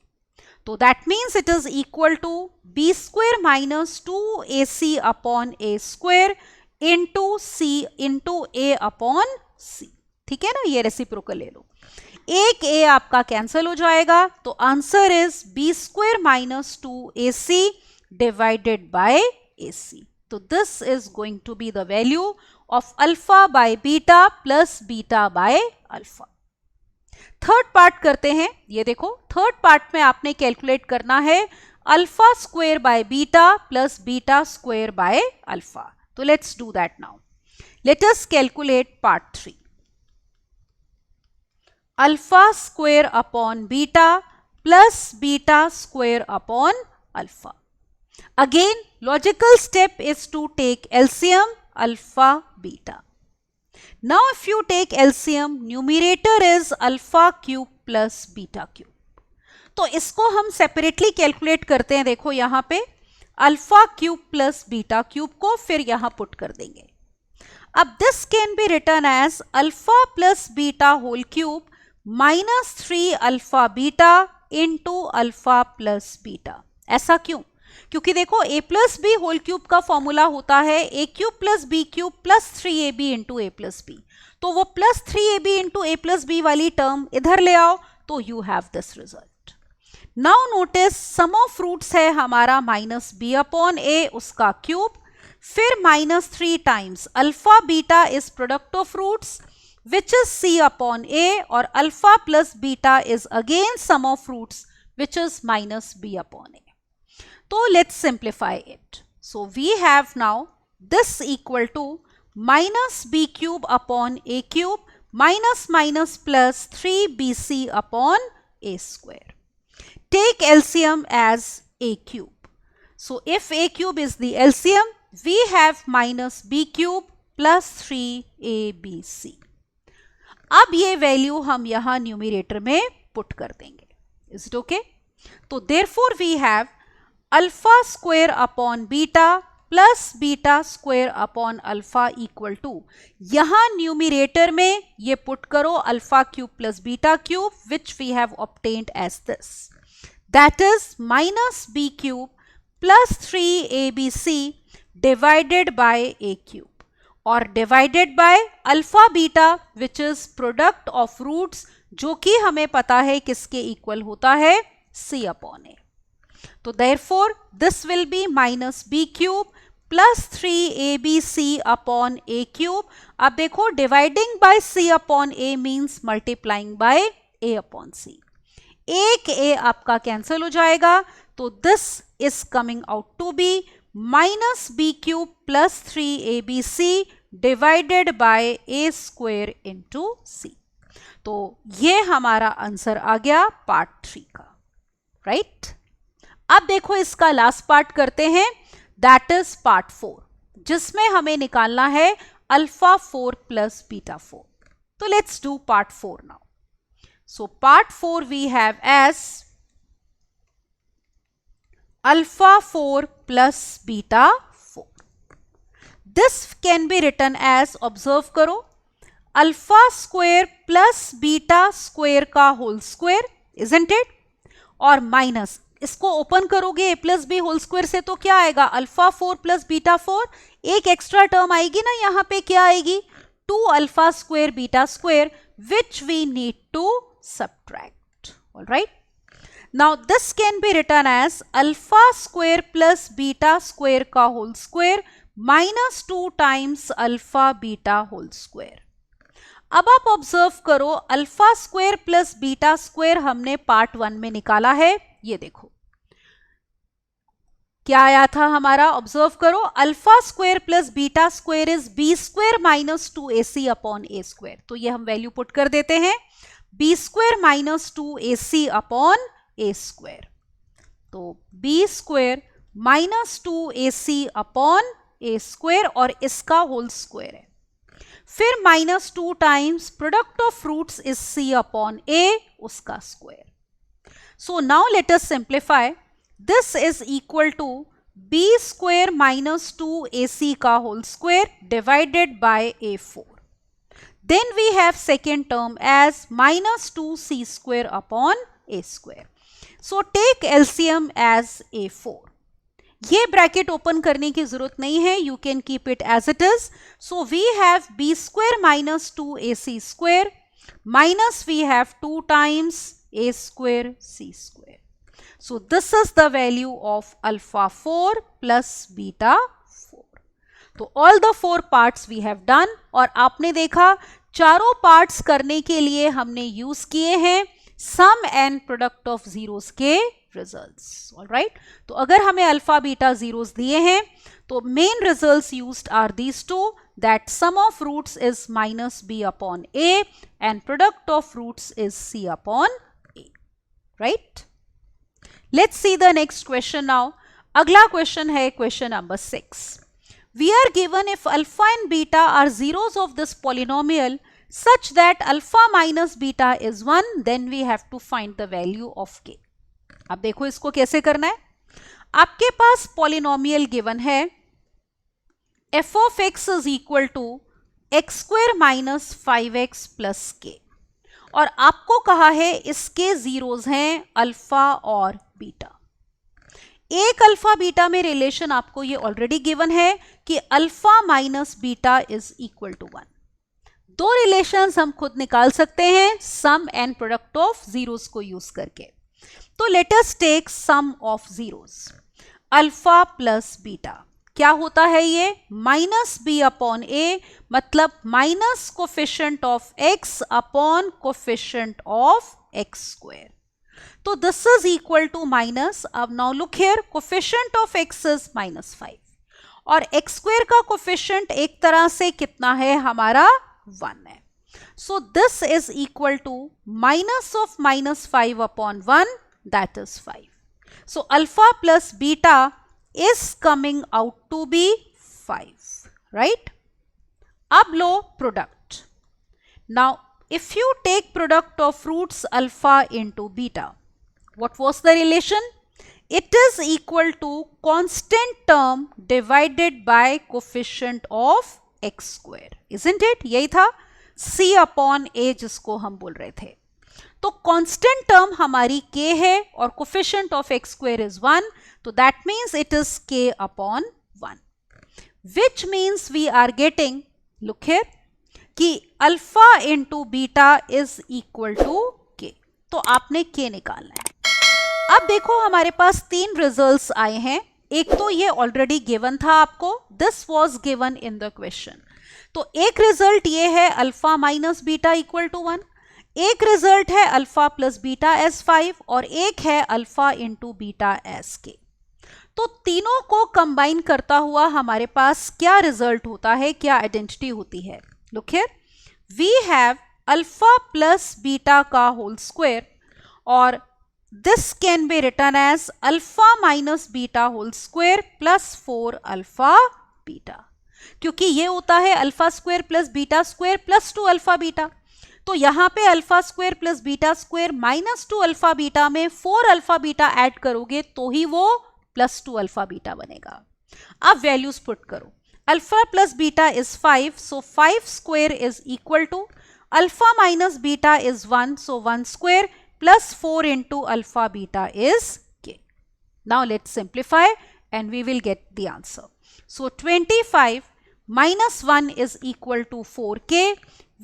तो that means it is equal to b square minus 2ac upon a square into c into a upon c। ठीक है ना, ये रेसिप्रोकल ले लो, एक a आपका कैंसिल हो जाएगा, तो answer is b square minus 2ac divided by ac। तो this is going to be the value of alpha by beta plus beta by alpha. Third part करते हैं. ये देखो, थर्ड पार्ट में आपने कैलकुलेट करना है alpha square by beta plus beta square by alpha. तो let's do that now. Let us calculate part 3. Alpha square upon beta plus beta square upon alpha. Again, logical step is to take LCM alpha beta. Now if you take LCM, numerator is alpha cube plus beta cube. तो इसको हम सेपरेटली कैलकुलेट करते हैं. देखो यहां पे alpha cube plus beta cube को फिर यहां पुट कर देंगे. अब this can be written as alpha plus beta whole cube minus 3 alpha beta into alpha plus beta. ऐसा क्यों? क्योंकि देखो a plus b whole cube का फॉर्मूला होता है a cube plus b cube plus 3ab into a plus b. तो वो plus 3ab into a plus b वाली टर्म इधर ले आओ तो you have this result. Now notice sum of roots है हमारा माइनस बी अपॉन ए उसका क्यूब, फिर minus 3 times alpha beta is product of roots which is c upon a और alpha plus beta is again sum of roots which is minus b upon a. So let's simplify it. So we have now this equal to minus b cube upon a cube minus minus plus 3bc upon a square. Take LCM as a cube. So if a cube is the LCM, we have minus b cube plus 3abc. अब ये वैल्यू हम यहाँ न्यूमरेटर में पुट कर देंगे. Is it okay? तो therefore we have alpha square upon beta plus beta square upon alpha equal to, यहां न्यूमरेटर में ये पुट करो alpha cube plus beta cube which we have obtained as this, that is minus b cube plus 3abc divided by a cube और divided by alpha beta which is product of roots जो कि हमें पता है किसके इक्वल होता है c अपॉन ए. तो therefore this will be minus b cube plus 3abc upon a cube. अब देखो dividing by c upon a means multiplying by a upon c. एक a आपका कैंसिल हो जाएगा तो this is coming out to be minus b cube plus 3abc divided by a square into c. तो ये हमारा आंसर आ गया पार्ट 3 का, राइट? अब देखो इसका लास्ट पार्ट करते हैं, दैट इज पार्ट 4, जिसमें हमें निकालना है अल्फा 4 प्लस बीटा 4. तो let's do part 4 now. So part 4 we have as alpha 4 plus beta 4. This can be written as, observe करो, alpha square plus beta square का होल स्क्वायर, इजंट इट? और माइनस इसको ओपन करोगे a plus b whole square से तो क्या आएगा? Alpha 4 plus beta 4. एक एक्स्ट्रा टर्म आएगी ना यहाँ पे, क्या आएगी? 2 alpha square beta square which we need to subtract. Alright, now this can be written as alpha square plus beta square का whole square minus 2 times alpha beta whole square. अब आप ऑब्जर्व करो, alpha square plus beta square हमने पार्ट 1 में निकाला है. ये देखो क्या आया था हमारा, ऑब्जर्व करो, alpha square plus beta square is b square minus 2ac upon a square. तो ये हम वैल्यू पुट कर देते हैं, b square minus 2ac upon a square. तो b square minus 2ac upon a square और इसका होल स्क्वायर है. फिर minus 2 times product of roots is c upon a, उसका square. So now let us simplify. This is equal to b square minus 2ac का whole square divided by a4. Then we have second term as minus 2c square upon a square. So take LCM as a4. ये ब्रैकेट ओपन करने की जरूरत नहीं है, you can keep it as it is. So we have b square minus 2ac square minus we have 2 times a square c square. So this is the value of alpha 4 plus beta 4. तो all the 4 parts we have done, और आपने देखा चारों पार्ट्स करने के लिए हमने यूज किए हैं sum and product of zeros के रिजल्ट्स. ऑलराइट, तो अगर हमें अल्फा बीटा जीरोस दिए हैं तो main results used are these two, that sum of roots is minus b upon a and product of roots is c upon a. Right? Let's see the next question now. अगला question है question number 6. We are given if alpha and beta are zeros of this polynomial such that alpha minus beta is 1, then we have to find the value of k. अब देखो इसको कैसे करना है. आपके पास polynomial given है f of x is equal to x square minus 5x plus k, और आपको कहा है इसके जीरोस हैं अल्फा और बीटा. एक अल्फा बीटा में रिलेशन आपको ये ऑलरेडी गिवन है कि alpha minus beta is equal to 1. दो रिलेशंस हम खुद निकाल सकते हैं sum and product of zeros को यूज करके. तो let us take sum of zeros. Alpha plus beta क्या होता है, ये माइनस बी अपॉन ए, मतलब minus coefficient of x upon coefficient of x square. तो this is equal to minus, अब now look here, coefficient of x is -5 और एक्स स्क्वायर का कोफिशिएंट एक तरह से कितना है हमारा 1 है. So this is equal to minus of -5 upon 1, that is 5. So alpha plus beta is coming out to be 5, right? अब लो product. Now if you take product of roots alpha into beta, what was the relation? It is equal to constant term divided by coefficient of x square, isn't it? यही था c upon a जिसको हम बोल रहे थे. तो कांस्टेंट टर्म हमारी k है और coefficient of x square is 1, तो that means it is k upon 1, which means we are getting, look here, कि alpha into beta is equal to k. तो आपने k निकालना है. अब देखो हमारे पास 3 रिजल्ट्स आए हैं. एक तो ये ऑलरेडी गिवन था आपको, this was given in the question. तो एक रिजल्ट ये है alpha minus beta equal to 1, एक रिजल्ट है अल्फा प्लस बीटा एस 5 और एक है अल्फा इंटू बीटा एस के. तो तीनों को कंबाइन करता हुआ हमारे पास क्या रिजल्ट होता है, क्या आइडेंटिटी होती है. Look here, we have alpha plus beta का होल स्क्वायर और this can be written as alpha minus beta whole square plus 4 alpha beta, क्योंकि ये होता है alpha square plus beta square plus 2 alpha beta. तो यहां पे alpha square plus beta square -2 alpha beta में 4 अल्फा बीटा ऐड करोगे तो ही वो +2 अल्फा बीटा बनेगा. अब वैल्यूज पुट करो. Alpha plus beta is 5, so 5 square is equal to alpha minus beta is 1, so 1 square plus 4 into alpha beta is k. Now let's simplify and we will get the answer. So 25 minus 1 is equal to 4k,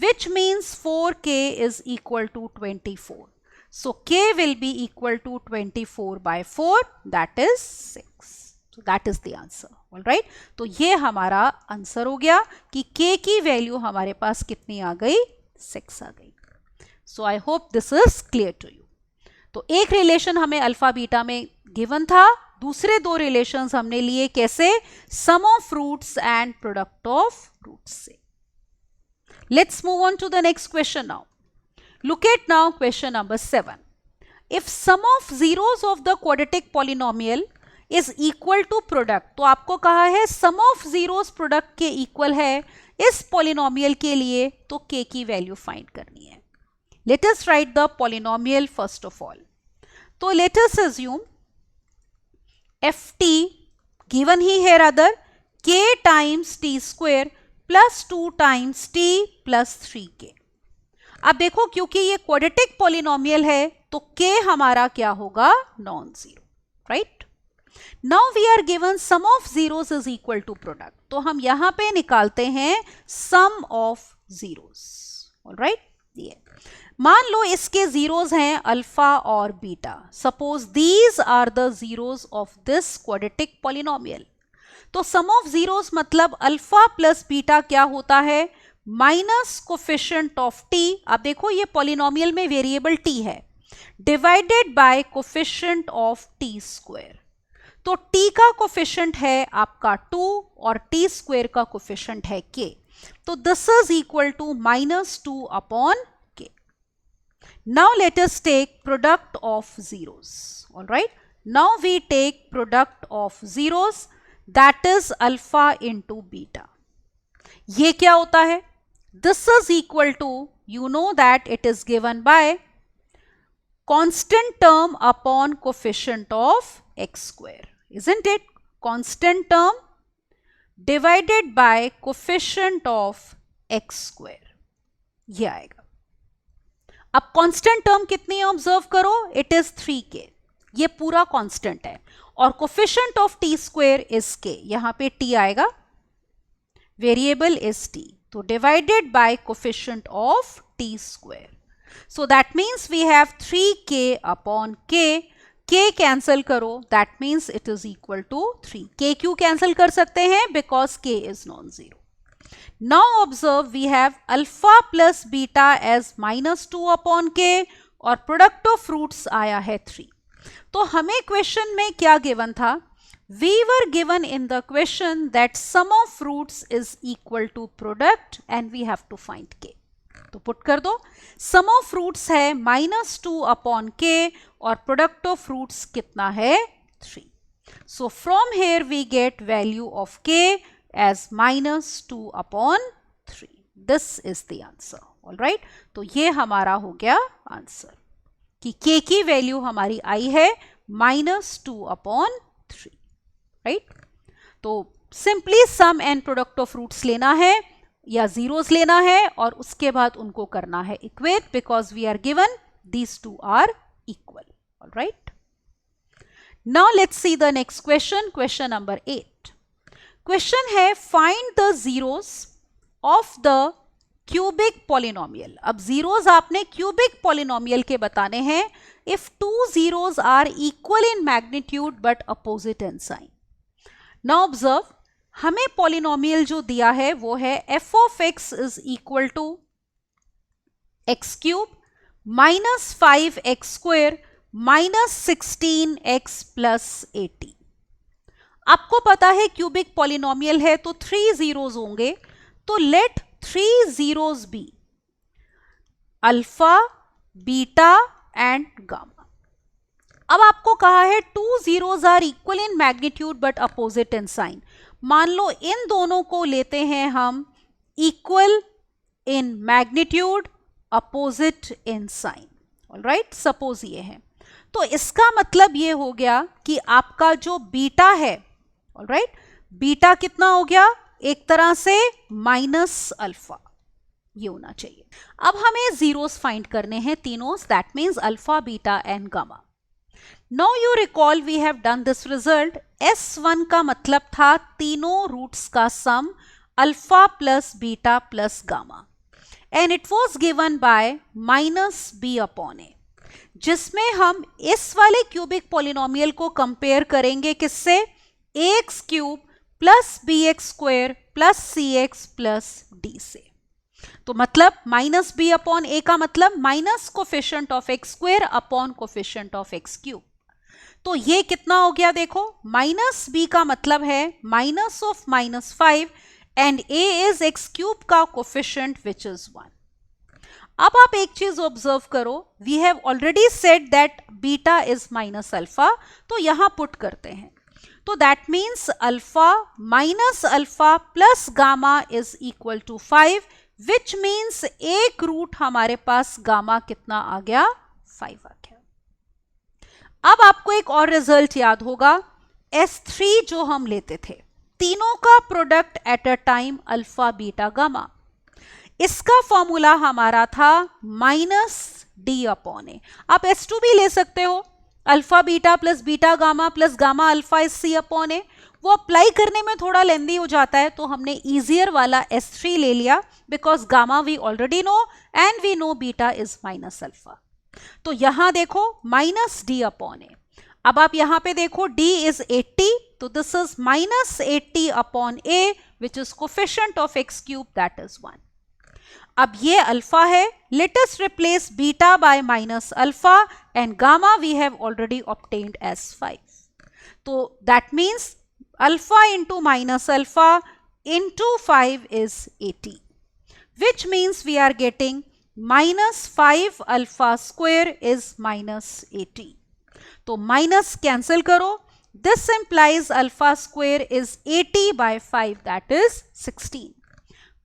which means 4k is equal to 24. So k will be equal to 24 by 4, that is 6. So that is the answer. All right. तो ये हमारा आंसर हो गया कि k की वैल्यू हमारे पास कितनी आ गई, 6 आ गई. So I hope this is clear to you. तो एक रिलेशन हमें अल्फा बीटा में गिवन था, दूसरे दो रिलेशंस हमने लिए कैसे, sum of roots and product of roots से. Let's move on to the next question now. Look at now question number 7. If sum of zeros of the quadratic polynomial is equal to product, तो आपको कहा है सम ऑफ जीरोस प्रोडक्ट के इक्वल है इस पॉलिनोमियल के लिए, तो k की वैल्यू फाइंड करनी है. Let us write the polynomial first of all. तो let us assume ft given ही है rather k times t square plus 2 times t plus 3k. अब देखो क्योंकि ये क्वाड्रेटिक पॉलिनोमियल है तो k हमारा क्या होगा, non zero, right. Now we are given sum of zeros is equal to product, तो हम यहां पे निकालते हैं सम ऑफ जीरोस. ऑलराइट, ये मान लो इसके जीरोस हैं अल्फा और beta. Suppose these are the zeros of this quadratic polynomial. तो सम ऑफ जीरोस मतलब अल्फा प्लस बीटा क्या होता है, माइनस कोफिशिएंट ऑफ टी, अब देखो ये पॉलिनोमियल में वेरिएबल टी है, divided by coefficient of t square. तो t का कोफिशिएंट है आपका 2 और t स्क्वायर का कोफिशिएंट है k, तो this is equal to -2 upon k। Now let us take product of zeros. Alright, now we take product of zeros, that is alpha into beta. ये क्या होता है, this is equal to, you know that it is given by constant term upon coefficient of x square, isn't it? Constant term divided by coefficient of x square, ये आएगा। अब constant term कितनी है ऑब्जर्व करो, it is 3k, ये पूरा constant है, और coefficient of t square is k, यहां पे t आएगा, variable is t, तो divided by coefficient of t square. So that means we have 3k upon k, k cancel करो, that means it is equal to 3. k क्यों cancel कर सकते हैं, because k is non-zero. Now observe we have alpha plus beta as -2 upon k और product of fruits आया है 3. तो हमें क्वेश्चन में क्या गिवन था, we were given in the question that sum of fruits is equal to product and we have to find k. तो पुट कर दो, सम ऑफ फ्रूट्स है -2 अपॉन k और प्रोडक्ट ऑफ फ्रूट्स कितना है 3. So from here we get value of k as -2 upon 3. This is the answer. Alright, तो ये हमारा हो गया आंसर कि k की वैल्यू हमारी आई है -2 अपॉन 3. राइट, तो simply some and product of fruits लेना है या जीरोस लेना है और उसके बाद उनको करना है equate, because we are given these two are equal. Alright, now let's see the next question, question number 8. Question है find the zeros of the cubic polynomial. अब जीरोस आपने क्यूबिक पॉलिनोमियल के बताने हैं if two zeros are equal in magnitude but opposite in sign. Now observe, हमें पॉलिनोमियल जो दिया है वो है f of x is equal to x cube -5x square -16x plus 18. आपको पता है क्यूबिक पॉलिनोमियल है तो 3 जीरोस होंगे, तो let 3 zeros be alpha, beta and gamma. अब आपको कहा है 2 zeros are equal in magnitude but opposite in sign. मान लो इन दोनों को लेते हैं हम equal in magnitude opposite in sign. Alright, suppose ये है, तो इसका मतलब ये हो गया कि आपका जो बीटा है, ऑलराइट, बीटा कितना हो गया, एक तरह से माइनस अल्फा, ये होना चाहिए. अब हमें जीरोस फाइंड करने हैं तीनों, that means alpha, beta and gamma. Now you recall we have done this result. S1 का मतलब था तीनों रूट्स का sum alpha plus beta plus gamma, and it was given by -b upon a, जिसमें हम इस वाले क्यूबिक पॉलिनोमियल को कंपेयर करेंगे किससे, ax cube plus bx square plus cx plus d से. तो मतलब -b अपॉन a का मतलब minus coefficient of x square upon coefficient of x cube. तो ये कितना हो गया, देखो -b का मतलब है -5 and a is x cube का कोफिशिएंट विच इज 1. अब आप एक चीज ऑब्जर्व करो, we have already said that beta is minus alpha, तो यहां पुट करते हैं, तो that means alpha minus alpha plus gamma is equal to 5, which means एक रूट हमारे पास गामा कितना आ गया, 5 आ गया. अब आपको एक और रिजल्ट याद होगा, S3 जो हम लेते थे, तीनों का product at a time alpha beta gamma, इसका फॉर्मूला हमारा था -d अपॉन ए. आप S2 भी ले सकते हो, alpha beta plus beta gamma plus gamma alpha is c upon a. वो अप्लाई करने में थोड़ा लेंदी हो जाता है, तो हमने इजियर वाला S3 ले लिया, because gamma we already know and we know beta is minus alpha. तो यहां देखो -d अपॉन ए. अब आप यहां पे देखो d is 80, तो this is minus 80 upon a which is coefficient of x cube, that is 1. अब ये अल्फा है, let us replace beta by minus alpha and gamma we have already obtained as 5. तो that means alpha into minus alpha into 5 is 80, which means we are getting minus 5 alpha square is minus 80. तो माइनस कैंसिल करो, this implies alpha square is 80 by 5, that is 16,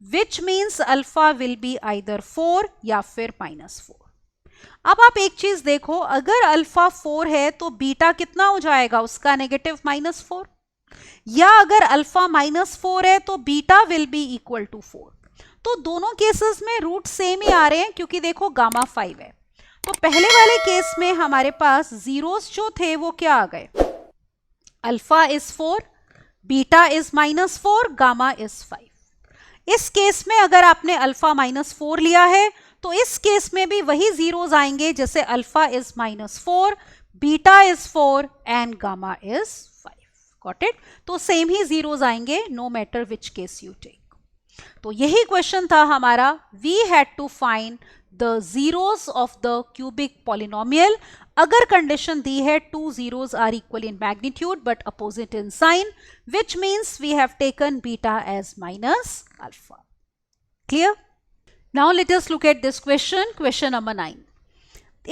which means alpha will be either 4 या फिर -4. अब आप एक चीज देखो, अगर अल्फा 4 है तो बीटा कितना हो जाएगा उसका, नेगेटिव -4, या अगर अल्फा -4 है तो beta will be equal to 4. तो दोनों केसेस में रूट सेम ही आ रहे हैं क्योंकि देखो गामा 5 है. तो पहले वाले केस में हमारे पास जीरोस जो थे वो क्या आ गए, alpha is 4, beta is -4, gamma is 5. इस केस में अगर आपने अल्फा -4 लिया है तो इस केस में भी वही जीरोस आएंगे, जैसे alpha is -4, beta is 4 and gamma is 5. Got it? तो सेम ही जीरोस आएंगे no matter which case you take. तो यही क्वेश्चन था हमारा. We had to find the zeros of the cubic polynomial. अगर कंडीशन दी है two zeros are equal in magnitude but opposite in sign, which means we have taken beta as minus alpha. Clear? Now let us look at this question, question number 9.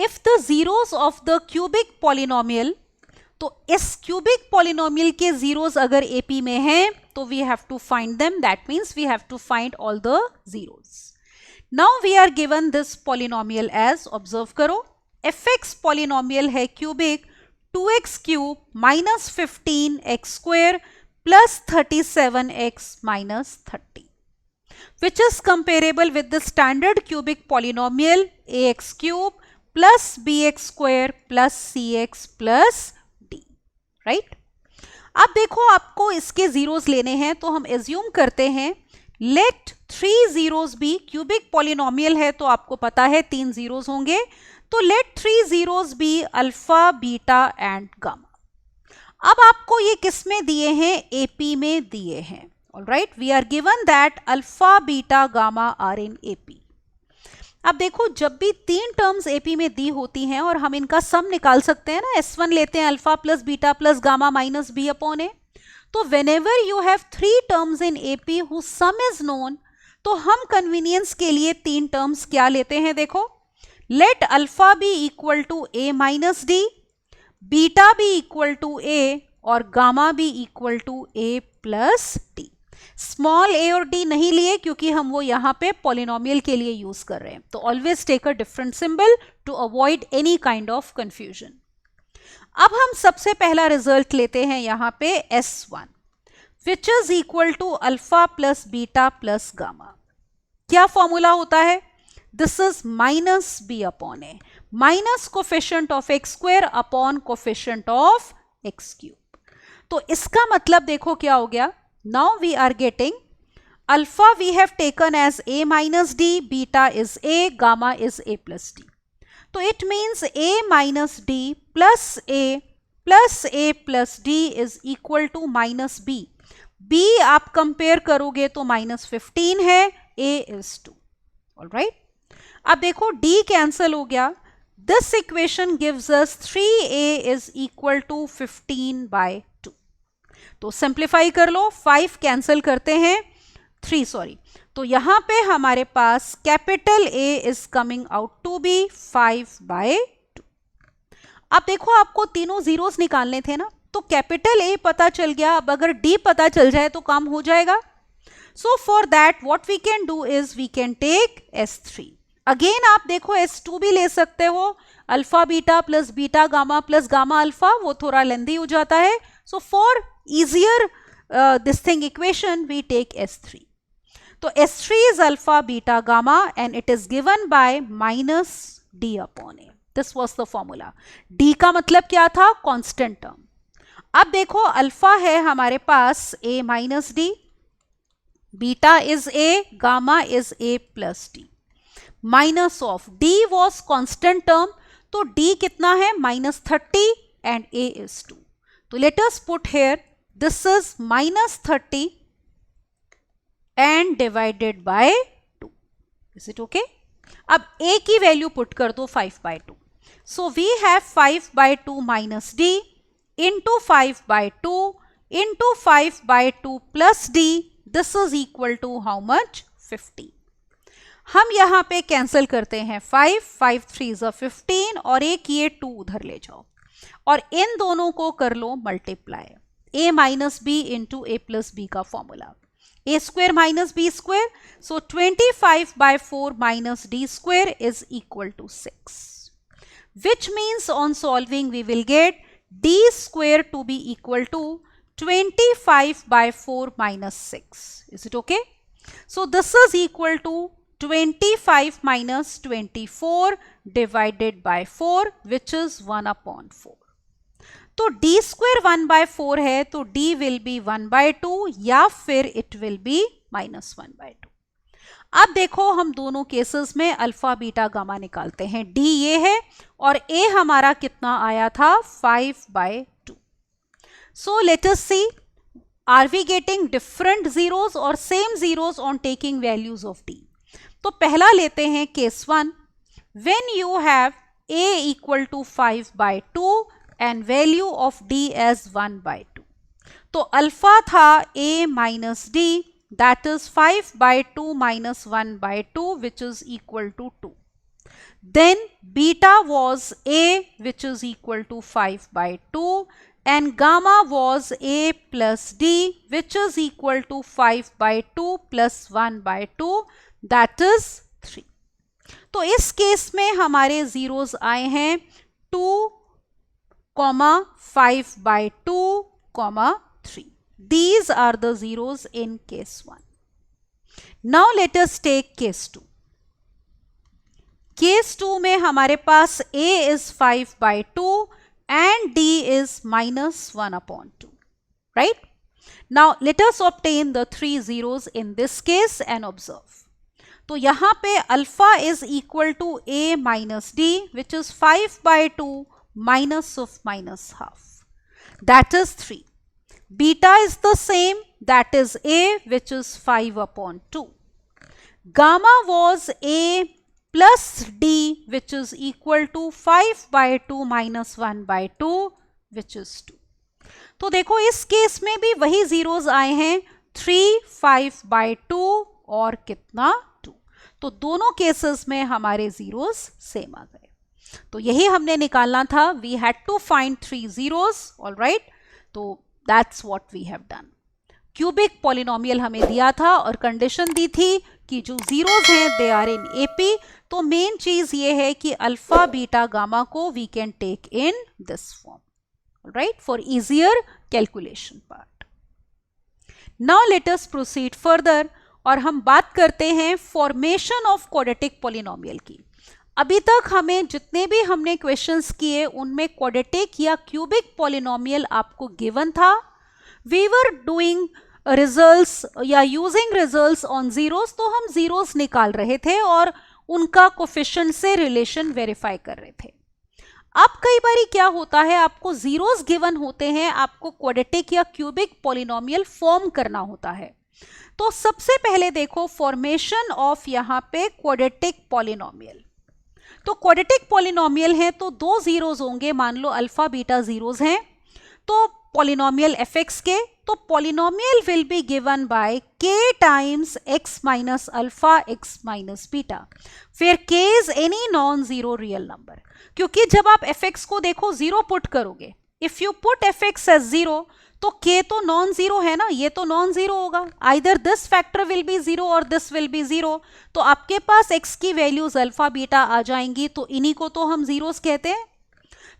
If the zeros of the cubic polynomial, तो इस cubic polynomial के zeros अगर AP में हैं तो we have to find them. That means we have to find all the zeros. Now we are given this polynomial as, observe करो, fx polynomial है cubic 2x cube minus 15x square plus 37x minus 30, which is comparable with the standard cubic polynomial ax cube plus bx square plus cx plus d. right? अब देखो आपको इसके जीरोस लेने हैं तो हम एज्यूम करते हैं let 3 zeros be, cubic polynomial है तो आपको पता है 3 जीरोस होंगे, तो let 3 zeros be alpha, beta and gamma. अब आपको ये किस में दिए हैं, एपी में दिए हैं. Alright, we are given that alpha, beta, gamma are in AP. अब देखो जब भी 3 टर्म्स एपी में दी होती हैं और हम इनका सम निकाल सकते हैं ना, S1 लेते हैं alpha plus beta plus gamma minus b upon a. तो whenever you have 3 terms in AP whose sum is known, तो हम कन्वीनियंस के लिए 3 टर्म्स क्या लेते हैं, देखो, let alpha be equal to a minus d, beta be equal to a और gamma be equal to a plus d. Small a और d नहीं लिए क्योंकि हम वो यहाँ पे पॉलिनोमियल के लिए यूज कर रहे हैं. तो always take a different symbol to avoid any kind of confusion. अब हम सबसे पहला रिजल्ट लेते हैं यहाँ पे S1, which is equal to alpha plus beta plus gamma. क्या फॉर्मूला होता है, this is minus b upon a, minus coefficient of x square upon coefficient of x cube. तो इसका मतलब देखो क्या हो गया, now we are getting alpha we have taken as a minus d, beta is a, gamma is a plus d. तो it means a minus d plus a plus D is equal to minus b. b आप कंपेयर करोगे तो -15 है, a इज 2. ऑलराइट, अब देखो d कैंसल हो गया. This equation gives us 3a is equal to 15 by 2. तो सिंप्लीफाई कर लो, 5 कैंसल करते हैं, 3 सॉरी. तो यहां पे हमारे पास capital A is coming out to be 5 by 2. अब देखो आपको तीनों जीरोस निकालने थे ना, तो कैपिटल A पता चल गया. अब अगर D पता चल जाए तो काम हो जाएगा. So for that what we can do is we can take S3. Again आप देखो S2 भी ले सकते हो, alpha beta plus beta gamma plus gamma alpha, वो थोड़ा लेंदी हो जाता है. So for easier this thing equation we take S3. तो S3 is alpha, beta, gamma and it is given by minus d upon a. This was the formula. d का मतलब क्या था, constant term. अब देखो अल्फा है हमारे पास a minus d, beta is a, gamma is a plus d. Minus of d was constant term, तो d कितना है -30 and a is 2. So let us put here, this is minus 30 and divided by 2. Is it okay? अब a की वैल्यू पुट कर दो 5/2. So we have 5/2 minus d into 5/2 into 5/2 plus d. This is equal to how much? 50. हम यहाँ पे कैंसिल करते हैं 5 3 is 15 और एक ये 2 उधर ले जाओ और इन दोनों को कर लो multiply. a minus b into a plus b का formula, a square minus b square. So 25/4 minus d square is equal to 6. Which means on solving we will get d square to be equal to 25/4 minus 6. Is it okay? So this is equal to 25 minus 24 divided by 4, which is 1/4. तो d स्क्वायर 1/4 है तो d विल बी 1/2 या फिर इट विल बी -1/2. अब देखो हम दोनों केसेस में अल्फा बीटा गामा निकालते हैं. d ये है और a हमारा कितना आया था 5/2. So let us see, are we getting different zeros और same zeros on taking values of d. तो पहला लेते हैं case 1. When you have a equal to 5/2 and value of d as 1/2. तो अल्फा था a minus d, that is 5/2 minus 1/2, which is equal to 2. Then beta was a, which is equal to 5/2, and gamma was a plus d, which is equal to 5/2 plus 1/2, that is 3. तो इस केस में हमारे जीरोस आए हैं 2, 5/2, 3. These are the zeros in case 1. Now let us take case 2. Case 2 में हमारे पास a is 5/2 and d is -1/2. Right? Now let us obtain the 3 zeros in this case and observe. तो यहाँ पे alpha is equal to a minus d, which is 5/2 minus of minus half, that is 3. Beta is the same, that is a, which is 5/2. Gamma was a plus d, which is equal to 5/2 minus 1/2, which is 2. तो देखो इस केस में भी वही जीरोस आए हैं 3, 5/2 और कितना 2. तो दोनों केसेस में हमारे जीरोस सेम आ गए. तो यही हमने निकालना था. We had to find 3 zeros. Alright, तो that's what we have done. Cubic polynomial हमें दिया था और कंडीशन दी थी कि जो जीरोस हैं दे आर इन एपी. तो मेन चीज ये है कि अल्फा बीटा गामा को we can take in this form, alright, for easier calculation part. Now let us proceed further और हम बात करते हैं फॉर्मेशन ऑफ क्वाड्रेटिक पॉलिनोमियल की. अभी तक हमें जितने भी हमने क्वेश्चंस किए उनमें क्वाड्रेटिक या क्यूबिक पॉलिनोमियल आपको गिवन था. वी वर डूइंग रिजल्ट्स या यूजिंग रिजल्ट्स ऑन जीरोस. तो हम जीरोस निकाल रहे थे और उनका कोफिशिएंट से रिलेशन वेरीफाई कर रहे थे. अब कई बारी क्या होता है, आपको जीरोस गिवन होते हैं, आपको क्वाड्रेटिक या क्यूबिक पॉलिनोमियल फॉर्म करना होता है. तो सबसे पहले देखो फॉर्मेशन ऑफ यहाँ पे क्वाड्रेटिक पॉलिनोमियल. तो क्वाड्रेटिक पॉलिनोमियल है तो 2 जीरोस होंगे. मान लो अल्फा बीटा जीरोस हैं तो पॉलिनोमियल fx के. तो polynomial will be given by k times x minus alpha x minus beta, फिर k is any non zero real number. क्योंकि जब आप fx को देखो जीरो पुट करोगे, if you put fx as zero तो k तो नॉन जीरो है ना, ये तो नॉन जीरो होगा. Either this factor will be zero और दिस विल बी जीरो. तो आपके पास x की वैल्यूज अल्फा बीटा आ जाएंगी. तो इन्हीं को तो हम जीरोस कहते हैं.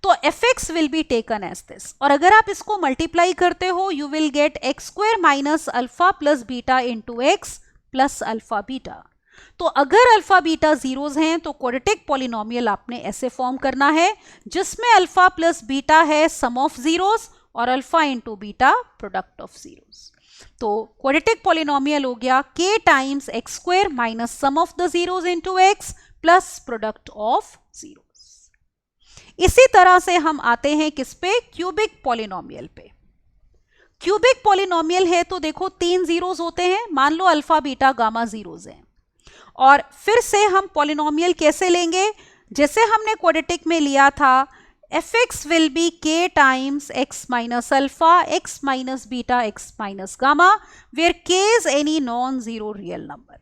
तो fx will be taken as this. और अगर आप इसको मल्टीप्लाई करते हो you will get x square minus alpha plus beta into x plus alpha beta. तो अगर अल्फा बीटा जीरोस हैं तो क्वाड्रेटिक पॉलिनोमियल आपने ऐसे फॉर्म करना है जिसमें अल्फा प्लस बीटा है सम ऑफ जीरोस और alpha into beta product of zeros. तो क्वाड्रेटिक पॉलिनोमियल हो गया k times x square minus sum of the zeros into x plus product of zeros. इसी तरह से हम आते हैं किस पे, क्यूबिक पॉलिनोमियल पे। क्यूबिक पॉलिनोमियल है तो देखो 3 जीरोस होते हैं, मान लो अल्फा बीटा गामा जीरोस हैं। और फिर से हम पॉलिनोमियल कैसे लेंगे, जैसे हमने क्वाड्रेटिक में लिया था, fx will be k times x minus alpha, x minus beta, x minus gamma, where k is any non-zero real number.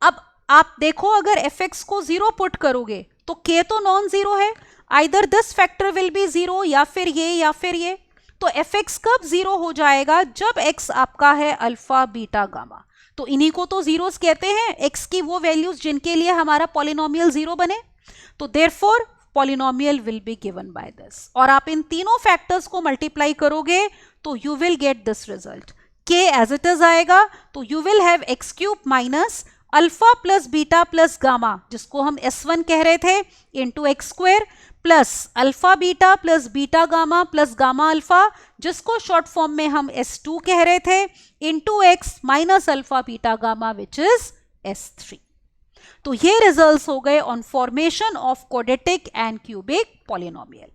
अब आप देखो अगर fx को 0 पुट करोगे तो k तो नॉन जीरो है, either this factor will B 0 या फिर ये, तो fx कब 0 हो जाएगा, जब x आपका है अल्फा बीटा गामा। तो इन्हीं को तो जीरोस कहते हैं, x की वो वैल्यूज जिनके लिए हमारा पॉलिनोमियल 0 बने। तो therefore polynomial will be given by this, और आप इन तीनों फैक्टर्स को मल्टीप्लाई करोगे तो you will get this result, k as it is आएगा, तो you will have x cube minus alpha plus beta plus gamma, जिसको हम s1 कह रहे थे, into x square, plus alpha beta plus beta gamma plus gamma alpha, जिसको शॉर्ट फॉर्म में हम s2 कह रहे थे, into x minus alpha beta gamma which is s3। तो ये रिजल्ट्स हो गए on formation of quadratic and cubic polynomial.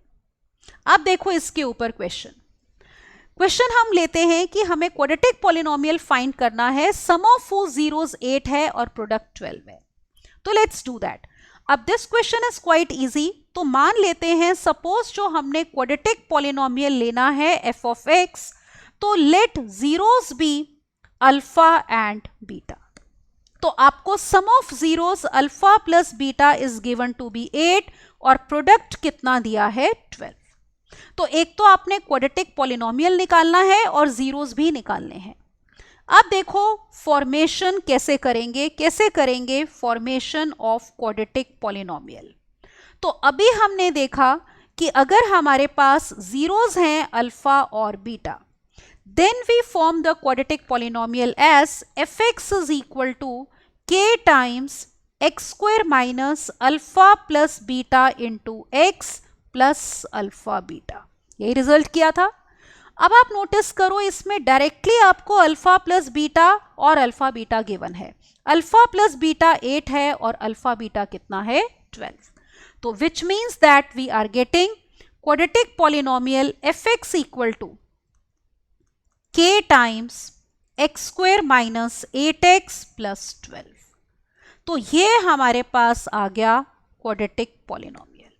अब देखो इसके ऊपर क्वेश्चन हम लेते हैं कि हमें क्वाड्रेटिक पॉलिनोमियल फाइंड करना है, सम ऑफ हुज जीरोस 8 है और प्रोडक्ट 12 है। तो लेट्स डू दैट। अब this question is quite easy. तो मान लेते हैं सपोज जो हमने क्वाड्रेटिक पॉलिनोमियल लेना है f ऑफ x, तो let zeros be alpha and beta. तो आपको sum of zeros alpha plus beta is given to be 8 और प्रोडक्ट कितना दिया है 12। तो एक तो आपने क्वाड्रेटिक पॉलिनोमियल निकालना है और जीरोस भी निकालने हैं। अब देखो फॉर्मेशन कैसे करेंगे फॉर्मेशन ऑफ क्वाड्रेटिक पॉलिनोमियल। तो अभी हमने देखा कि अगर हमारे पास जीरोस हैं अल्फा और beta, then we form the quadratic polynomial as fx is equal to k times x square minus alpha plus beta into x plus alpha beta। यही रिजल्ट किया था। अब आप नोटिस करो इसमें डायरेक्टली आपको अल्फा प्लस बीटा और अल्फा बीटा गिवन है। अल्फा प्लस बीटा 8 है और अल्फा बीटा कितना है 12। तो which means that we are getting quadratic polynomial fx equal to k times x square minus 8x plus 12। तो ये हमारे पास आ गया क्वाड्रेटिक पॉलिनोमियल।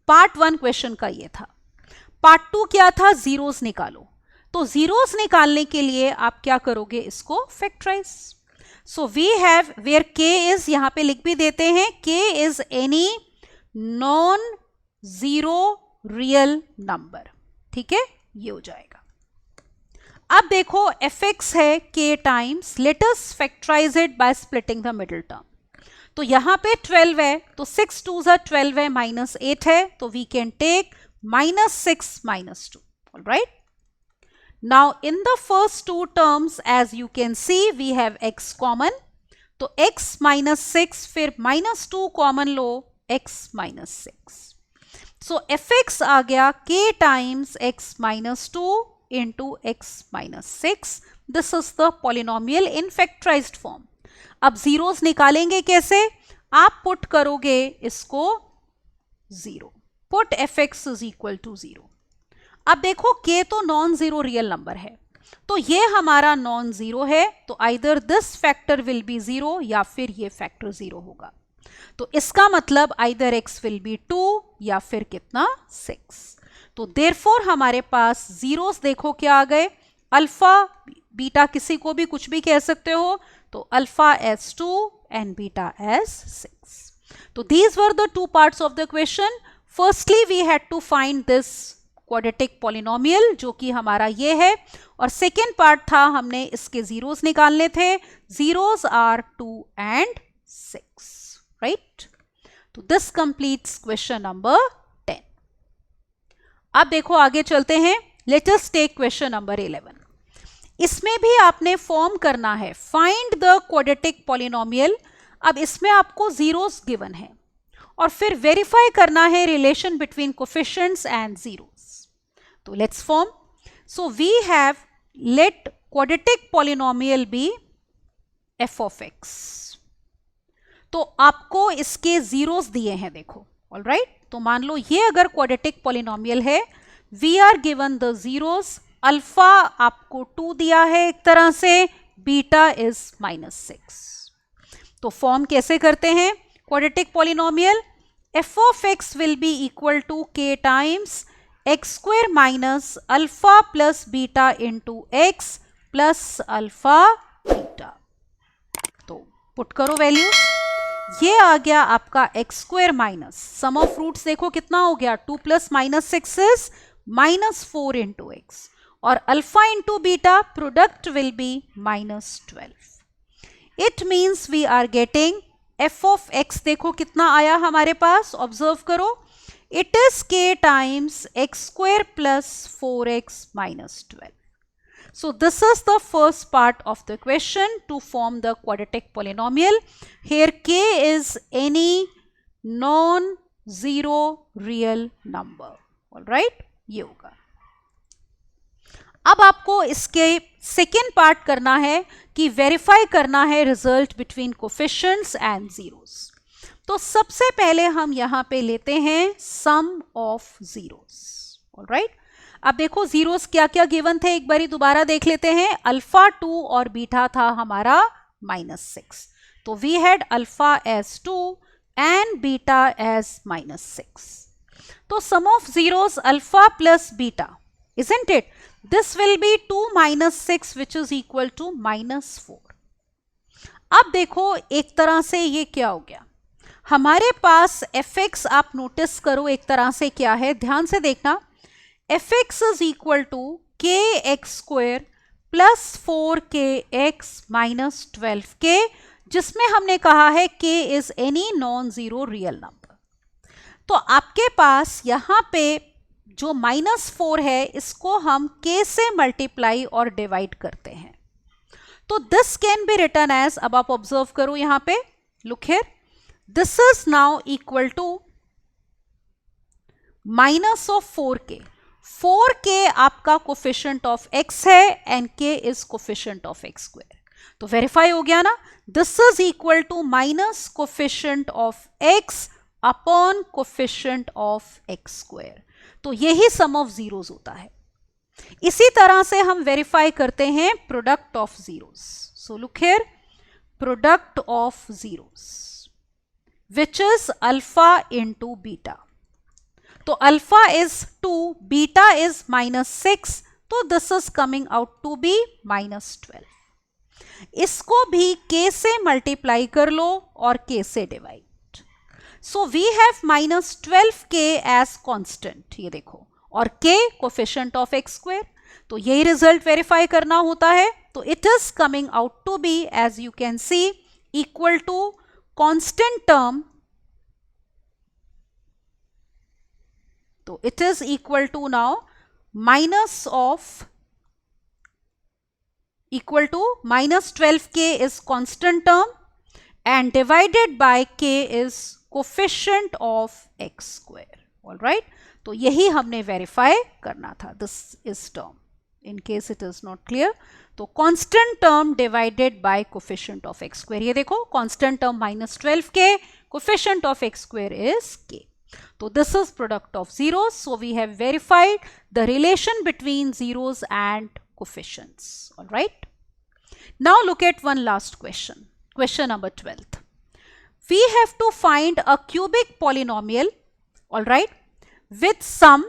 पार्ट 1 क्वेश्चन का ये था। पार्ट 2 क्या था, जीरोस निकालो। तो जीरोस निकालने के लिए आप क्या करोगे, इसको factorize. So we have where k is, यहां पे लिख भी देते हैं, k is any non zero real number. ठीक है, ये हो जाएगा। अब देखो fx है k times, let us factorize it by splitting the middle term. तो यहां पे 12 है, तो 6 2s are 12 है, माइनस 8 है, तो we can take minus 6 minus 2. All right. Now in the first two terms, as you can see, we have x common. तो x minus 6 फिर minus 2 common लो, x minus 6. So fx आ गया k times x minus 2 into x minus 6. This is the polynomial in factorized form. अब zeros निकालेंगे कैसे? आप पुट करोगे इसको 0. Put fx is equal to 0. अब देखो k तो नॉन जीरो रियल नंबर है, तो ये हमारा नॉन जीरो है, तो either this factor will B 0 या फिर ये फैक्टर 0 होगा। तो इसका मतलब आइदर x विल बी 2 या फिर कितना 6। तो देयरफॉर हमारे पास जीरोस देखो क्या आ गए, अल्फा बीटा किसी को भी कुछ भी कह सकते हो, तो alpha as 2 and beta as 6। तो these were the two parts of the question. Firstly we had to find this quadratic polynomial जो कि हमारा ये है, और सेकेंड पार्ट था हमने इसके जीरोस निकालने थे। Zeros are 2 and 6, right. तो दिस कंप्लीट्स क्वेश्चन नंबर 10। अब देखो आगे चलते हैं, let us take question number 11। इसमें भी आपने फॉर्म करना है फाइंड द क्वाड्रेटिक पॉलिनोमियल। अब इसमें आपको जीरोस गिवन है और फिर वेरीफाई करना है relation between coefficients and zeros. तो let's form. So we have let quadratic polynomial be f of x। तो आपको इसके जीरोस दिए हैं देखो, ऑल राइट। तो मान लो ये अगर क्वाड्रेटिक पॉलिनोमियल है, we are given the zeros, alpha आपको 2 दिया है एक तरह से, बीटा इज -6। तो फॉर्म कैसे करते हैं quadratic polynomial? f of x will be equal to k times x square minus alpha plus beta into x plus alpha beta। तो पुट करो वैल्यू, ये आ गया आपका x square minus sum of roots देखो कितना हो गया, 2 प्लस -6 इज -4 इंटू एक्स, और alpha into beta product will be -12। It means we are getting f of x देखो कितना आया हमारे पास, ऑब्जर्व करो, it is k times x square plus 4x -12। So this is the first part of the question to form the quadratic polynomial. Here k is any non-zero real number. All right? ये होगा। अब आपको इसके सेकेंड पार्ट करना है कि वेरीफाई करना है result between coefficients and zeros. तो सबसे पहले हम यहां पे लेते हैं सम ऑफ जीरोस। ऑलराइट, अब देखो जीरोस क्या क्या गिवन थे, एक बारी दोबारा देख लेते हैं। अल्फा 2 और बीटा था हमारा -6, तो we had alpha as 2 and beta as -6। तो sum of zeros alpha plus beta, isn't it? This will be 2 minus 6 which is equal to -4। अब देखो एक तरह से ये क्या हो गया, हमारे पास fx आप नोटिस करो एक तरह से क्या है, ध्यान से देखना, fx is equal to kx square plus 4kx minus 12k, जिसमें हमने कहा है k is any non-zero real number। तो आपके पास यहाँ पे जो -4 है इसको हम k से मल्टीप्लाई और डिवाइड करते हैं, तो this can be written as, अब आप ऑब्जर्व करो यहां पे, look here, this is now equal to minus of 4k। 4k आपका कोफिशिएंट ऑफ x है and k is coefficient of x square, तो वेरीफाई हो गया ना, this is equal to minus coefficient of x upon coefficient of x square. तो यही सम ऑफ जीरोस होता है। इसी तरह से हम वेरीफाई करते हैं product of zeros. So look here, product of zeros which is alpha into beta, तो अल्फा इज 2, बीटा इज -6, तो this is coming out to be -12। इसको भी k से मल्टीप्लाई कर लो और k से divide, so we have -12k as constant, ये देखो, और k coefficient of x square, तो यही रिजल्ट वेरीफाई करना होता है। तो it is coming out to be, as you can see, equal to constant term, तो it is equal to now minus of, equal to -12k is constant term and divided by k is coefficient of x square। all right, तो यही हमने वेरीफाई करना था, this is term, in case it is not clear। तो constant term divided by coefficient of x square, ये देखो constant term -12k, coefficient of x square is k। तो this is product of zeros, so we have verified the relation between zeros and coefficients। all right, now look at one last question, question number 12th। We have to find a cubic polynomial, all right, with sum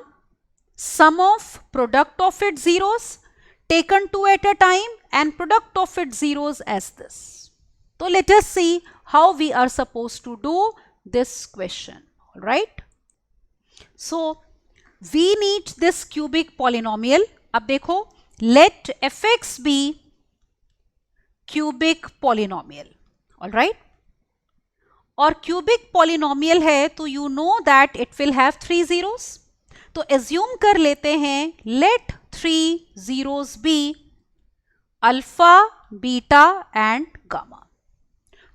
of product of its zeros taken 2 at a time and product of its zeros as this। So let us see how we are supposed to do this question। all right, so we need this cubic polynomial। अब देखो, let fx be cubic polynomial, alright, और क्यूबिक पॉलिनोमियल है तो you know that it will have 3 zeros, तो एज्यूम कर लेते हैं let 3 zeros be alpha, beta and gamma.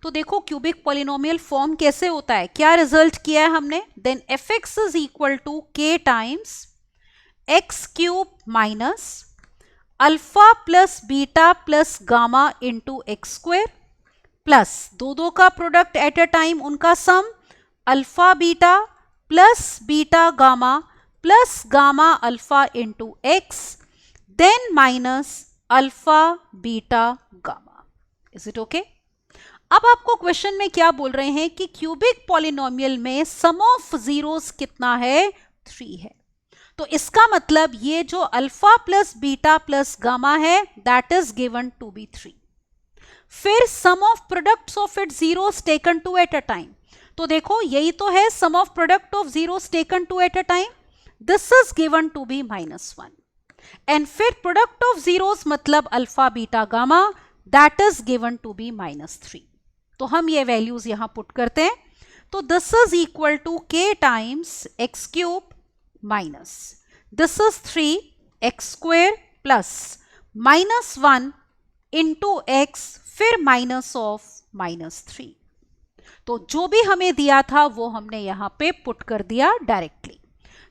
तो देखो क्यूबिक पॉलिनोमियल फॉर्म कैसे होता है, क्या रिजल्ट किया है हमने, then fx is equal to k times x cube minus alpha plus beta plus gamma into x square, plus दो का प्रोडक्ट एट अ टाइम, उनका sum alpha beta plus beta gamma plus gamma alpha into x, then minus alpha beta gamma. Is it okay? अब आपको क्वेश्चन में क्या बोल रहे हैं कि क्यूबिक पॉलिनोमियल में सम ऑफ जीरोस कितना है? 3 है। तो इसका मतलब ये जो alpha plus beta plus gamma है that is given to be 3। फिर sum of products of it zeros taken two at a time. तो देखो यही तो है sum of product of zeros taken two at a time, this is given to be -1। And फिर प्रोडक्ट ऑफ जीरोस मतलब alpha beta gamma that is given to be -3। तो हम ये वैल्यूज यहां पुट करते हैं। तो this is equal to k times x cube minus this is 3x square plus -1 into x फिर माइनस ऑफ -3। तो जो भी हमें दिया था वो हमने यहां पे पुट कर दिया directly.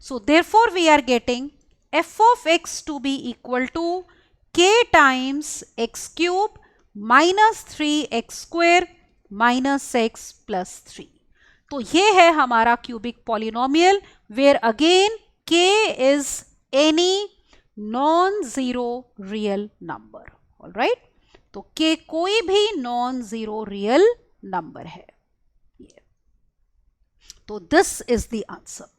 So therefore we are getting f of x to be equal to k times x cube minus 3x square minus x plus 3। तो ये है हमारा cubic polynomial where again k is any non-zero real number। Alright, तो k कोई भी non-zero real number है। तो दिस इज द आंसर।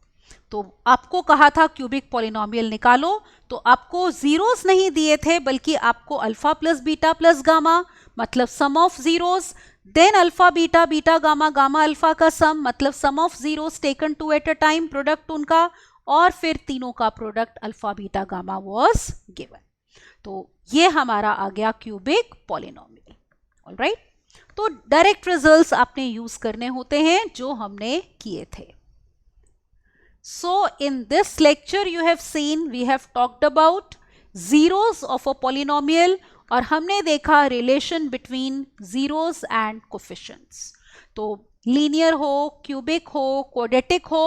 तो आपको कहा था क्यूबिक पॉलिनोमियल निकालो, तो आपको जीरोस नहीं दिए थे बल्कि आपको alpha plus beta plus gamma मतलब sum of zeros, then alpha beta beta gamma gamma alpha का सम मतलब sum of zeros taken two at a time product उनका, और फिर तीनों का product alpha beta gamma was given. तो ये हमारा आ गया क्यूबिक पॉलिनोमियल। ऑलराइट, तो डायरेक्ट रिजल्ट्स आपने यूज करने होते हैं जो हमने किए थे। So in this lecture you have seen we have talked about zeros of a polynomial और हमने देखा relation between zeros and coefficients. तो लीनियर हो, क्यूबिक हो, क्वाड्रेटिक हो,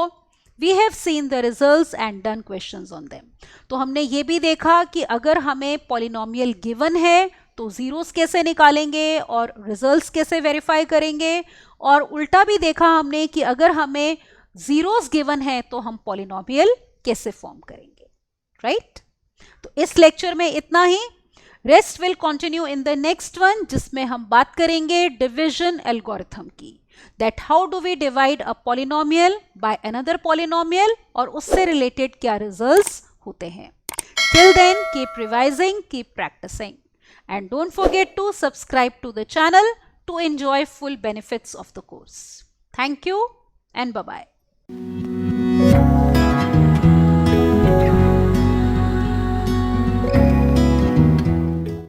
we have seen the results and done questions on them. तो हमने ये भी देखा कि अगर हमें पॉलिनोमियल गिवन है तो जीरोस कैसे निकालेंगे और रिजल्ट्स कैसे वेरीफाई करेंगे, और उल्टा भी देखा हमने कि अगर हमें जीरोस गिवन है तो हम पॉलिनोमियल कैसे फॉर्म करेंगे। राइट, तो इस लेक्चर में इतना ही। Rest will continue in the next one, जिसमें हम बात करेंगे डिवीजन एल्गोरिथम की, that how do we divide a polynomial by another polynomial और उससे रिलेटेड क्या रिजल्ट्स होते हैं। Till then keep revising, keep practicing, and don't forget to subscribe to the channel to enjoy full benefits of the course. Thank you and bye-bye.